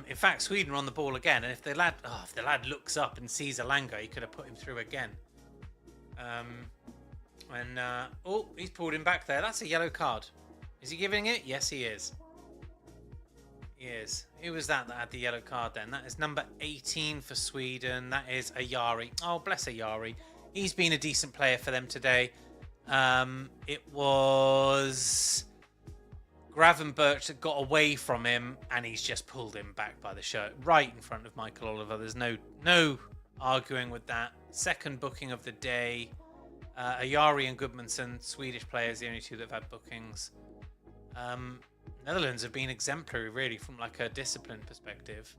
In fact, Sweden are on the ball again, and if the lad looks up and sees Elanga, he could have put him through again. He's pulled him back there. That's a yellow card. Is he giving it? Yes, he is. He is. Who was that had the yellow card then? That is number 18 for Sweden. That is Ayari. Oh, bless Ayari. He's been a decent player for them today. It was Gravenberch that got away from him, and he's just pulled him back by the shirt right in front of Michael Oliver. There's no arguing with that. Second booking of the day. Ayari and Gudmundsson, Swedish players, the only two that have had bookings. Netherlands have been exemplary, really, from like a discipline perspective.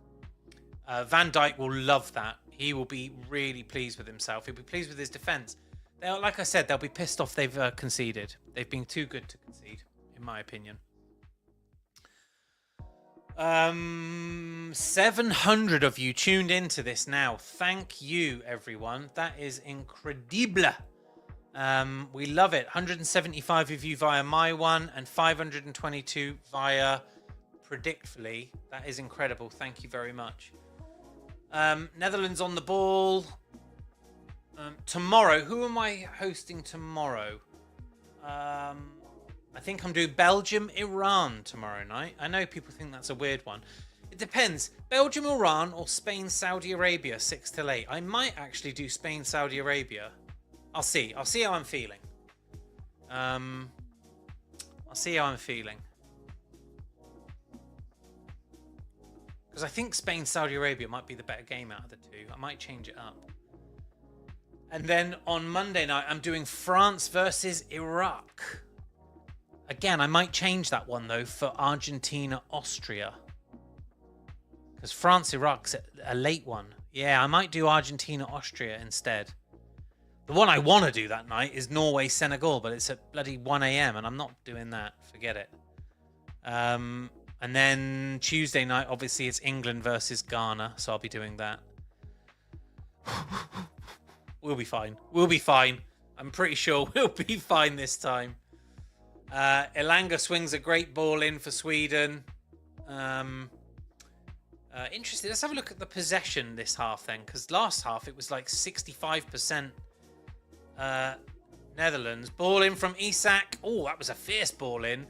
Van Dijk will love that. He will be really pleased with himself. He'll be pleased with his defence. Like I said, they'll be pissed off they've conceded. They've been too good to concede, in my opinion. 700 of you tuned into this now. Thank you, everyone. That is incredible. We love it. 175 of you via my one and 522 via Predictfully. That is incredible. Thank you very much. Netherlands on the ball. Tomorrow, who am I hosting tomorrow? I think I'm doing Belgium, Iran tomorrow night. I know people think that's a weird one. It depends. Belgium, Iran, or Spain, Saudi Arabia, 6 till 8. I might actually do Spain, Saudi Arabia. I'll see how I'm feeling. I'll see how I'm feeling. Because I think Spain, Saudi Arabia might be the better game out of the two. I might change it up. And then on Monday night, I'm doing France versus Iraq. Again, I might change that one, though, for Argentina, Austria. Because France, Iraq's a late one. Yeah, I might do Argentina, Austria instead. The one I want to do that night is Norway, Senegal, but it's at bloody 1 a.m. and I'm not doing that. Forget it. And then Tuesday night, obviously, it's England versus Ghana, so I'll be doing that. We'll be fine. We'll be fine. I'm pretty sure we'll be fine this time. Elanga swings a great ball in for Sweden. Interesting. Let's have a look at the possession this half then, because last half it was like 65% Netherlands. Ball in from Isak. Oh, that was a fierce ball in.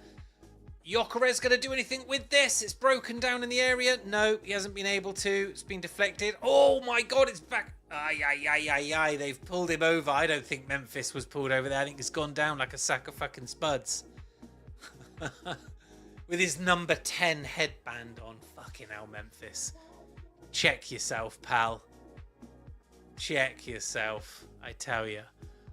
Gyökeres going to do anything with this? It's broken down in the area. No, he hasn't been able to. It's been deflected. Oh my God, it's back. Ay. They've pulled him over. I don't think Memphis was pulled over there. I think it's gone down like a sack of fucking spuds. With his number 10 headband on. Fucking hell, Memphis. Check yourself, pal. Check yourself, I tell you.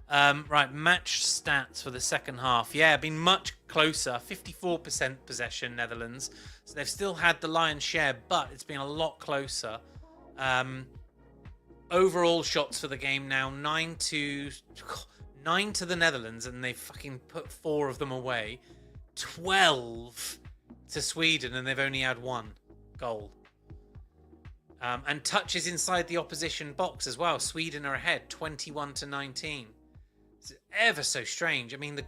Right, match stats for the second half. Yeah, been much closer. 54% possession, Netherlands. So they've still had the lion's share, but it's been a lot closer. Overall shots for the game now, 9 to the Netherlands, and they've fucking put 4 of them away. 12 to Sweden, and they've only had 1 goal. And touches inside the opposition box as well. Sweden are ahead, 21 to 19. It's ever so strange. I mean, the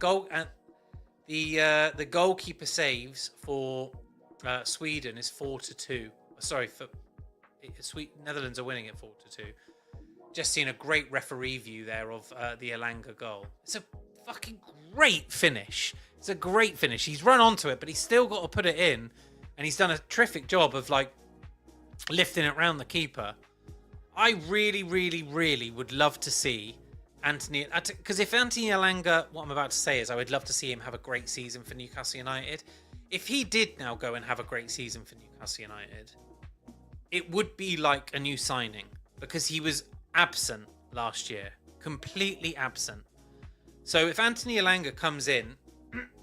goalkeeper saves for Sweden is 4 to 2. Sorry, for Netherlands are winning at 4 to 2. Just seen a great referee view there of the Elanga goal. It's a fucking great finish. It's a great finish. He's run onto it, but he's still got to put it in. And he's done a terrific job of like lifting it around the keeper. I really, really, really would love to see Anthony, because if Anthony Elanga, what I'm about to say is I would love to see him have a great season for Newcastle United. If he did now go and have a great season for Newcastle United, it would be like a new signing, because he was absent last year, completely absent. So if Anthony Elanga comes in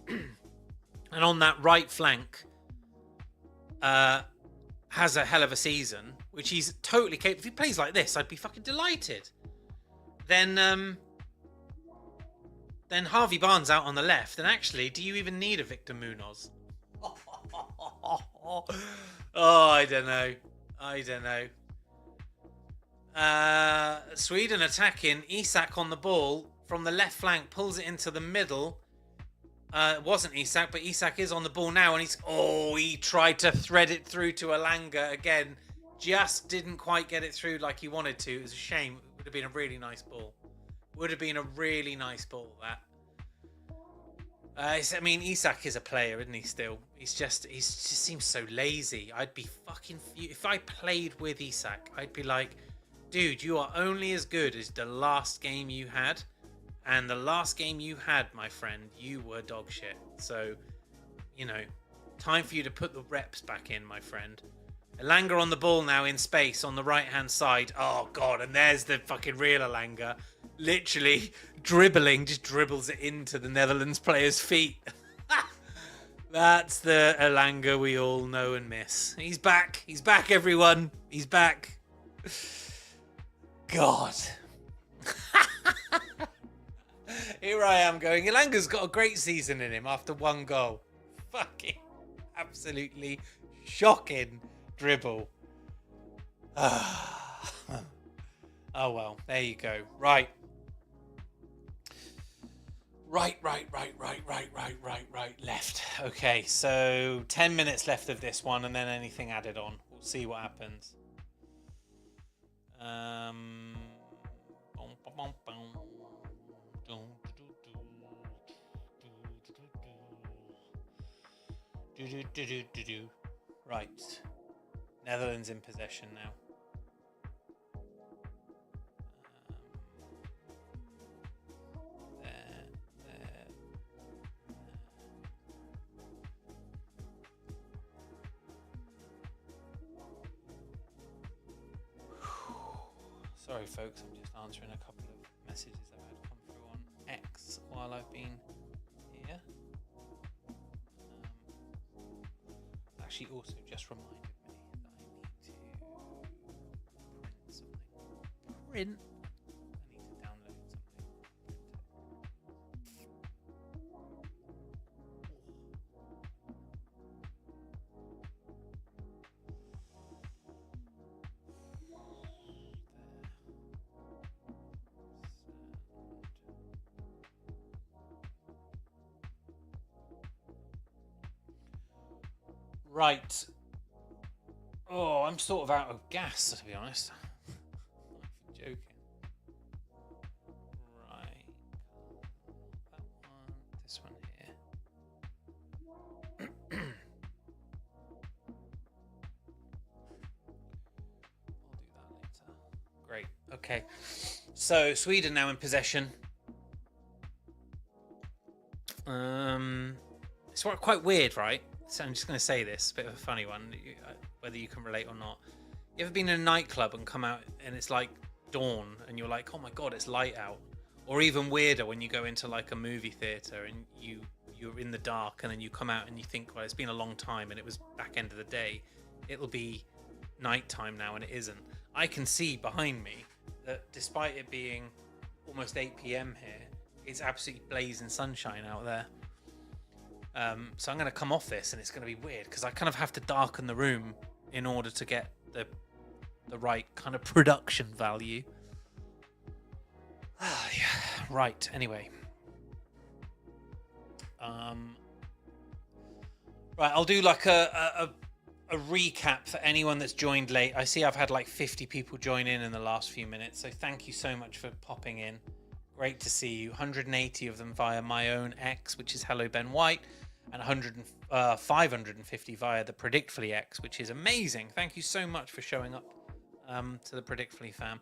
and on that right flank has a hell of a season, which he's totally capable. If he plays like this, I'd be fucking delighted. Then Harvey Barnes out on the left. And actually, do you even need a Victor Munoz? Oh, I don't know. Sweden attacking. Isak on the ball from the left flank, pulls it into the middle. It wasn't Isak, but Isak is on the ball now, and he tried to thread it through to Elanga again. Just didn't quite get it through like he wanted to. It was a shame. It would have been a really nice ball. Isak is a player, isn't he? Still, he just seems so lazy. I'd be fucking if I played with Isak. I'd be like, dude, you are only as good as the last game you had, and the last game you had, my friend, you were dog shit. So, time for you to put the reps back in, my friend. Elanga on the ball now in space on the right-hand side. Oh, God, and there's the fucking real Elanga. Literally dribbling, just dribbles it into the Netherlands player's feet. That's the Elanga we all know and miss. He's back. He's back, everyone. He's back. God. Here I am going, Elanga's got a great season in him after one goal. Fucking absolutely shocking dribble. Oh well, there you go. Right. Left. Okay, so 10 minutes left of this one, and then anything added on. We'll see what happens. Right. Netherlands in possession now. Sorry, folks, I'm just answering a couple of messages that have come through on X while I've been here. Actually, also just reminded me that I need to print something. I need to download something. Right. Oh, I'm sort of out of gas, to be honest. I'm joking. Right. That one. This one here. I'll do that later. Great. Okay. So, Sweden now in possession. It's quite weird, right? So I'm just going to say this, a bit of a funny one, whether you can relate or not. You ever been in a nightclub and come out and it's like dawn and you're like, oh my God, it's light out? Or even weirder when you go into like a movie theatre and you're in the dark and then you come out and you think, well, it's been a long time and it was back end of the day. It'll be nighttime now and it isn't. I can see behind me that despite it being almost 8 p.m. here, it's absolutely blazing sunshine out there. So I'm going to come off this and it's going to be weird because I kind of have to darken the room in order to get the right kind of production value. Yeah. Right, anyway. Right, I'll do like a a recap for anyone that's joined late. I see I've had like 50 people join in the last few minutes, so thank you so much for popping in. Great to see you. 180 of them via my own X, which is Hello Ben White, and 550 via the Predictfully X, which is amazing. Thank you so much for showing up to the Predictfully fam.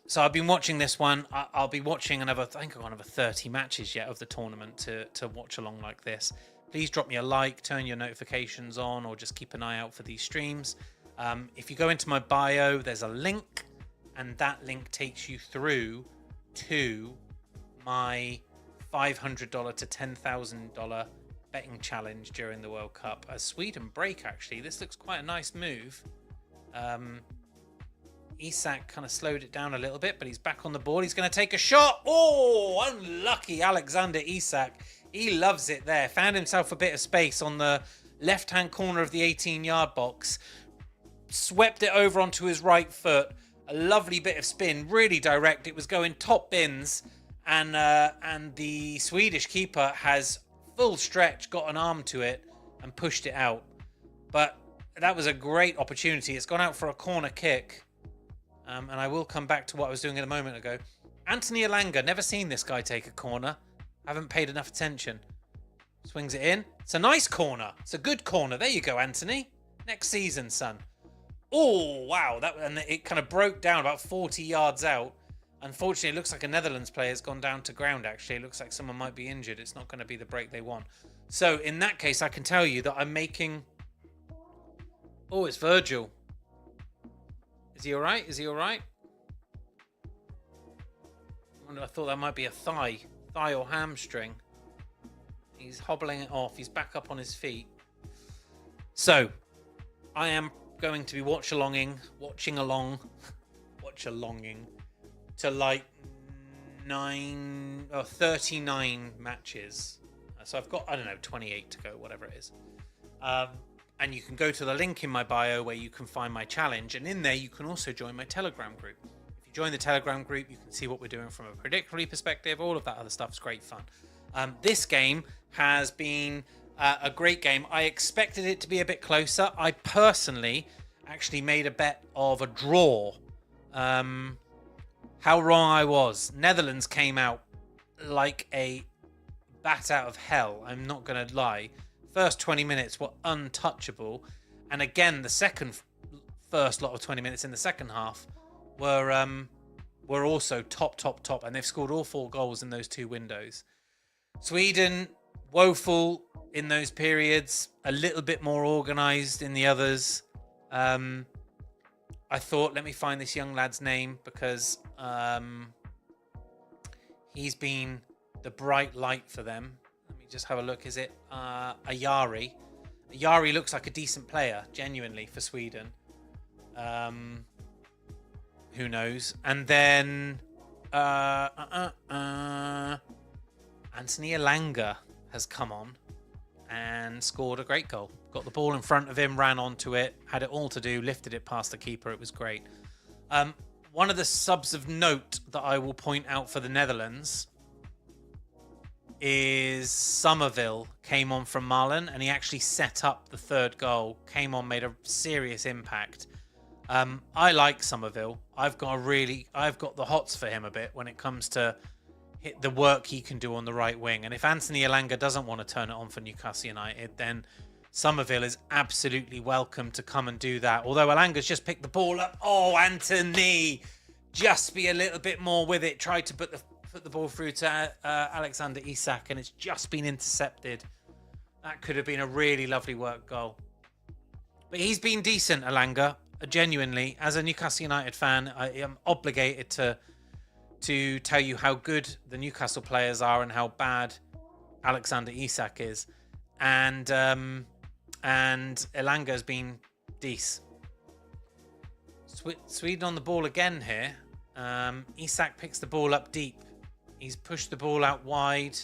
So I've been watching this one. I'll be watching another, I think I've got another 30 matches yet of the tournament to watch along like this. Please drop me a like, turn your notifications on, or just keep an eye out for these streams. If you go into my bio, there's a link, and that link takes you through to my $500 to $10,000 betting challenge during the World Cup. As Sweden break, actually, this looks quite a nice move. Isak kind of slowed it down a little bit, but he's back on the ball. He's going to take a shot. Oh, unlucky Alexander Isak. He loves it there. Found himself a bit of space on the left-hand corner of the 18-yard box. Swept it over onto his right foot. A lovely bit of spin, really direct. It was going top bins, and the Swedish keeper has full stretch, got an arm to it, and pushed it out. But that was a great opportunity. It's gone out for a corner kick. And I will come back to what I was doing a moment ago. Anthony Elanga, never seen this guy take a corner. Haven't paid enough attention. Swings it in. It's a nice corner. It's a good corner. There you go, Anthony. Next season, son. Oh, wow. And it kind of broke down about 40 yards out. Unfortunately, it looks like a Netherlands player's gone down to ground, actually. It looks like someone might be injured. It's not going to be the break they want. So, in that case, I can tell you that I'm making... Oh, it's Virgil. Is he all right? Is he all right? I thought that might be a thigh or hamstring. He's hobbling it off. He's back up on his feet. So, I am going to be watching along to like 39 matches. So I've got, I don't know, 28 to go, whatever it is. And you can go to the link in my bio where you can find my challenge. And in there, you can also join my Telegram group. If you join the Telegram group, you can see what we're doing from a Predictfully perspective. All of that other stuff is great fun. This game has been a great game. I expected it to be a bit closer. I personally actually made a bet of a draw. How wrong I was. Netherlands came out like a bat out of hell. I'm not going to lie. First 20 minutes were untouchable. And again, the first lot of 20 minutes in the second half were also top. And they've scored all 4 goals in those 2 windows. Sweden, woeful in those periods. A little bit more organised in the others. I thought, let me find this young lad's name because he's been the bright light for them. Let me just have a look. Is it Ayari? Ayari looks like a decent player, genuinely, for Sweden. Who knows? And then Anthony Elanga has come on and scored a great goal. Got the ball in front of him, ran onto it, had it all to do, lifted it past the keeper. It was great. One of the subs of note that I will point out for the Netherlands is Somerville came on from Marlon, and he actually set up the 3rd goal. Came on, made a serious impact. I like Somerville. I've got the hots for him a bit when it comes to hit the work he can do on the right wing. And if Anthony Elanga doesn't want to turn it on for Newcastle United, then Somerville is absolutely welcome to come and do that. Although Elanga's just picked the ball up. Oh, Anthony! Just be a little bit more with it. Tried to put the ball through to Alexander Isak, and it's just been intercepted. That could have been a really lovely work goal. But he's been decent, Elanga. Genuinely, as a Newcastle United fan, I am obligated to tell you how good the Newcastle players are and how bad Alexander Isak is. And Elanga has been decent. Sweden on the ball again here. Isak picks the ball up deep. He's pushed the ball out wide.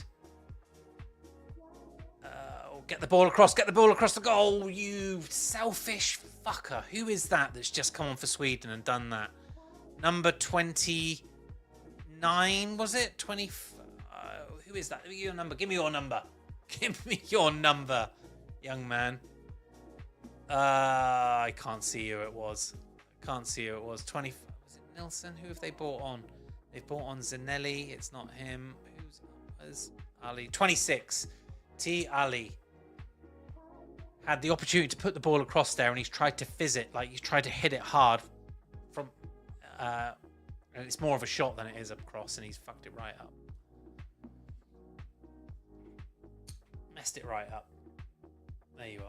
Get the ball across the goal, you selfish fucker. Who is that that's just come on for Sweden and done that? Number 29, was it? 20. Who is that? Give me your number. Give me your number, young man. I can't see who it was. Can't see who it was. 20. Was it Nilsson? Who have they bought on? They've bought on Zanelli. It's not him. Who's Ali? 26. T. Ali had the opportunity to put the ball across there, and he's tried to fizz it. Like, he's tried to hit it hard from, and it's more of a shot than it is up cross, and he's fucked it right up. Messed it right up. There you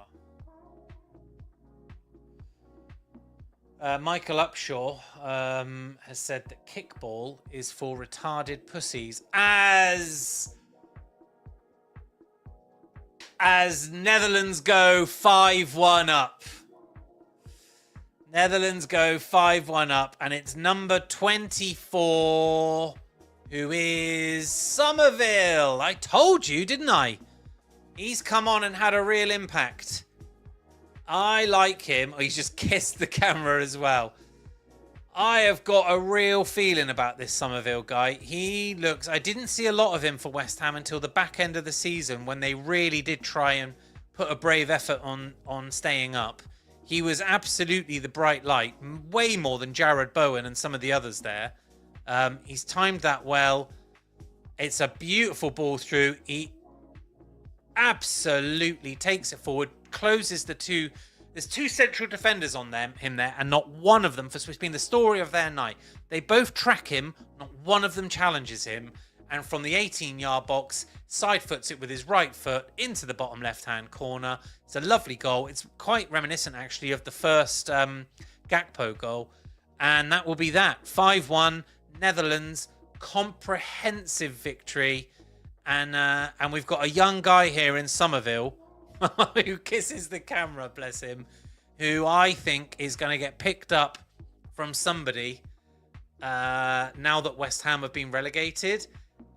are. Michael Upshaw has said that kickball is for retarded pussies as Netherlands go 5-1 up. Netherlands go 5-1 up, and it's number 24, who is Somerville. I told you, didn't I? He's come on and had a real impact. I like him. Oh, he's just kissed the camera as well. I have got a real feeling about this Somerville guy. He looks... I didn't see a lot of him for West Ham until the back end of the season when they really did try and put a brave effort on staying up. He was absolutely the bright light. Way more than Jared Bowen and some of the others there. He's timed that well. It's a beautiful ball through. He absolutely takes it forward, closes the two. There's two central defenders on him there, and not one of them, for it's been the story of their night. They both track him, not one of them challenges him, and from the 18-yard box, side foots it with his right foot into the bottom left-hand corner. It's a lovely goal. It's quite reminiscent, actually, of the first Gakpo goal, and that will be that. 5-1, Netherlands, comprehensive victory. And we've got a young guy here in Somerville who kisses the camera, bless him, who I think is going to get picked up from somebody now that West Ham have been relegated.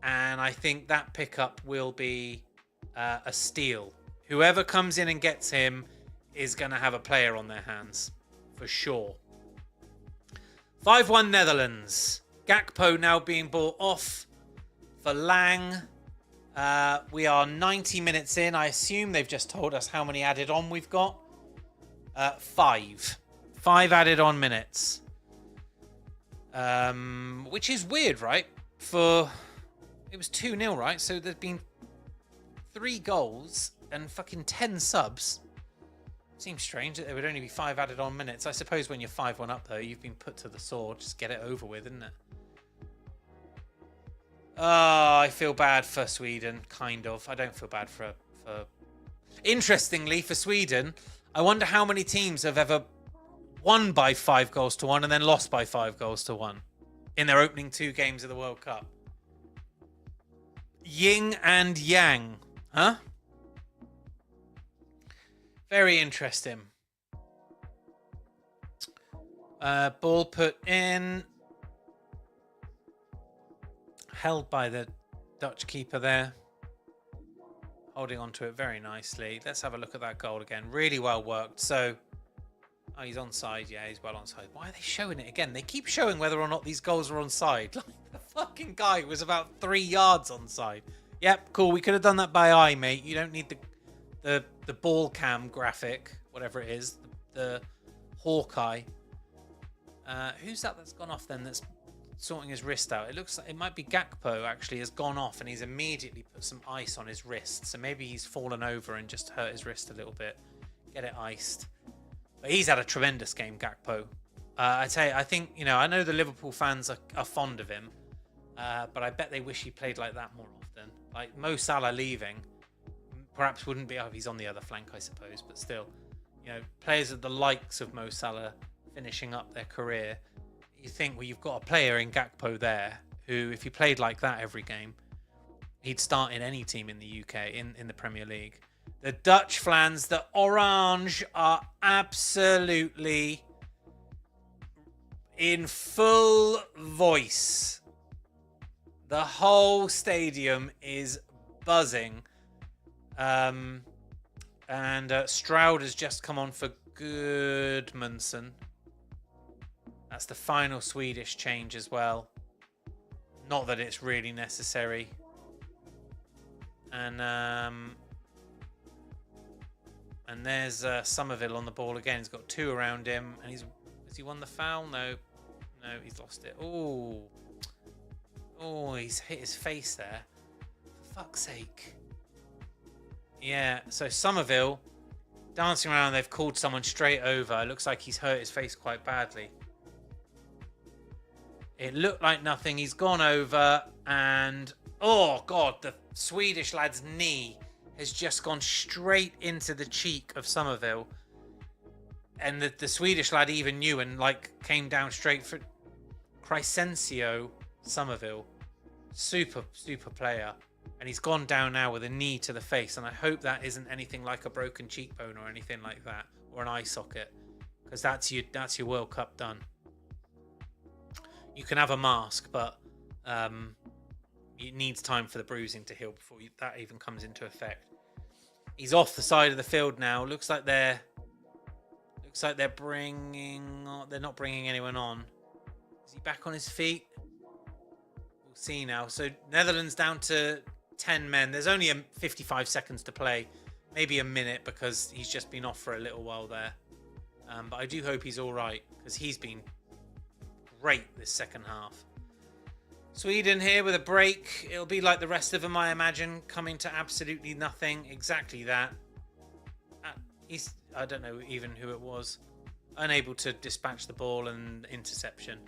And I think that pickup will be a steal. Whoever comes in and gets him is going to have a player on their hands, for sure. 5-1 Netherlands. Gakpo now being bought off for Lang. We are 90 minutes in. I assume they've just told us how many added on we've got. 5. 5 added on minutes. Which is weird, right? It was 2-0, right? So there's been 3 goals and fucking 10 subs. Seems strange that there would only be 5 added on minutes. I suppose when you're 5-1 up, though, you've been put to the sword. Just get it over with, isn't it? Oh, I feel bad for Sweden, kind of. I don't feel bad for... Interestingly, for Sweden, I wonder how many teams have ever won by 5-1 and then lost by 5-1 in their opening 2 games of the World Cup. Yin and Yang, huh? Very interesting. Ball put in. Held by the Dutch keeper there. Holding on to it very nicely. Let's have a look at that goal again. Really well worked. So, oh, he's onside. Yeah, he's well onside. Why are they showing it again? They keep showing whether or not these goals are onside. Like, the fucking guy was about 3 yards onside. Yep, cool. We could have done that by eye, mate. You don't need the ball cam graphic, whatever it is. The Hawkeye. Who's that's gone off then? That's sorting his wrist out. It looks like it might be Gakpo actually has gone off and he's immediately put some ice on his wrist. So maybe he's fallen over and just hurt his wrist a little bit. Get it iced. But he's had a tremendous game, Gakpo. I tell you, I think, you know, I know the Liverpool fans are fond of him. But I bet they wish he played like that more often. Like Mo Salah leaving, perhaps wouldn't be, oh, he's on the other flank, I suppose. But still, you know, players of the likes of Mo Salah finishing up their career, you think, well, you've got a player in Gakpo there who, if he played like that every game, he'd start in any team in the UK, in the Premier League. The Dutch fans, the Orange, are absolutely in full voice. The whole stadium is buzzing. And Stroud has just come on for Goodmanson. That's the final Swedish change as well. Not that it's really necessary. And And there's Somerville on the ball again. He's got 2 around him. And has he won the foul? No. No, he's lost it. Oh. Oh, he's hit his face there. For fuck's sake. Yeah, so Somerville dancing around. They've called someone straight over. It looks like he's hurt his face quite badly. It looked like nothing. He's gone over and... Oh, God, the Swedish lad's knee has just gone straight into the cheek of Somerville. And the Swedish lad even knew and, like, came down straight for... Crescencio Somerville. Super, super player. And he's gone down now with a knee to the face. And I hope that isn't anything like a broken cheekbone or anything like that. Or an eye socket. Because that's your World Cup done. You can have a mask, but it needs time for the bruising to heal before that even comes into effect. He's off the side of the field now. Looks like they're bringing... They're not bringing anyone on. Is he back on his feet? We'll see now. So Netherlands down to 10 men. There's only 55 seconds to play. Maybe a minute because he's just been off for a little while there. But I do hope he's all right because he's been great this second half. Sweden here with a break. It'll be like the rest of them, I imagine, coming to absolutely nothing. Exactly that. I don't know even who it was. Unable to dispatch the ball and interception.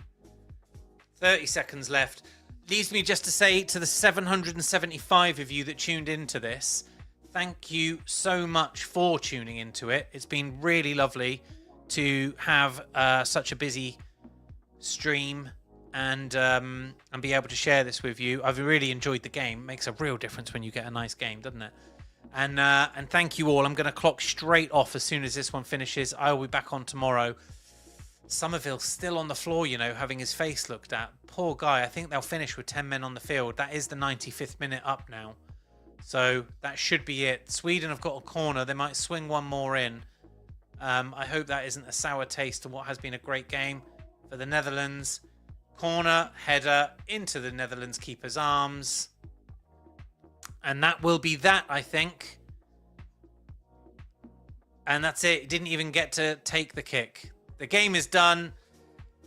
30 seconds left. Leaves me just to say to the 775 of you that tuned into this, thank you so much for tuning into it. It's been really lovely to have such a busy stream and be able to share this with you. I've really enjoyed the game. It makes a real difference when you get a nice game, doesn't it? And thank you all. I'm going to clock straight off as soon as this one finishes. I will be back on tomorrow. Somerville's still on the floor, you know, having his face looked at. Poor guy. I think they'll finish with 10 men on the field. That is the 95th minute up now. So that should be it. Sweden have got a corner. They might swing one more in. I hope that isn't a sour taste to what has been a great game for the Netherlands. Corner, header into the Netherlands keeper's arms. And that will be that, I think. And that's it. It didn't even get to take the kick. The game is done.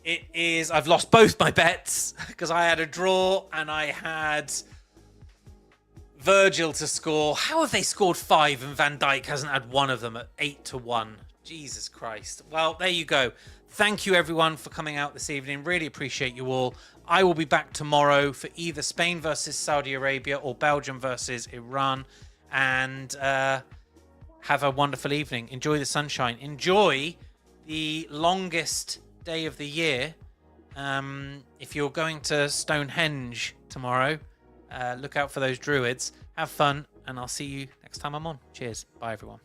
It is... I've lost both my bets because I had a draw and I had Virgil to score. How have they scored 5 and Van Dijk hasn't had one of them at 8-1? Jesus Christ. Well, there you go. Thank you, everyone, for coming out this evening. Really appreciate you all. I will be back tomorrow for either Spain versus Saudi Arabia or Belgium versus Iran. And have a wonderful evening. Enjoy the sunshine. Enjoy the longest day of the year. If you're going to Stonehenge tomorrow, look out for those druids. Have fun, and I'll see you next time I'm on. Cheers. Bye, everyone.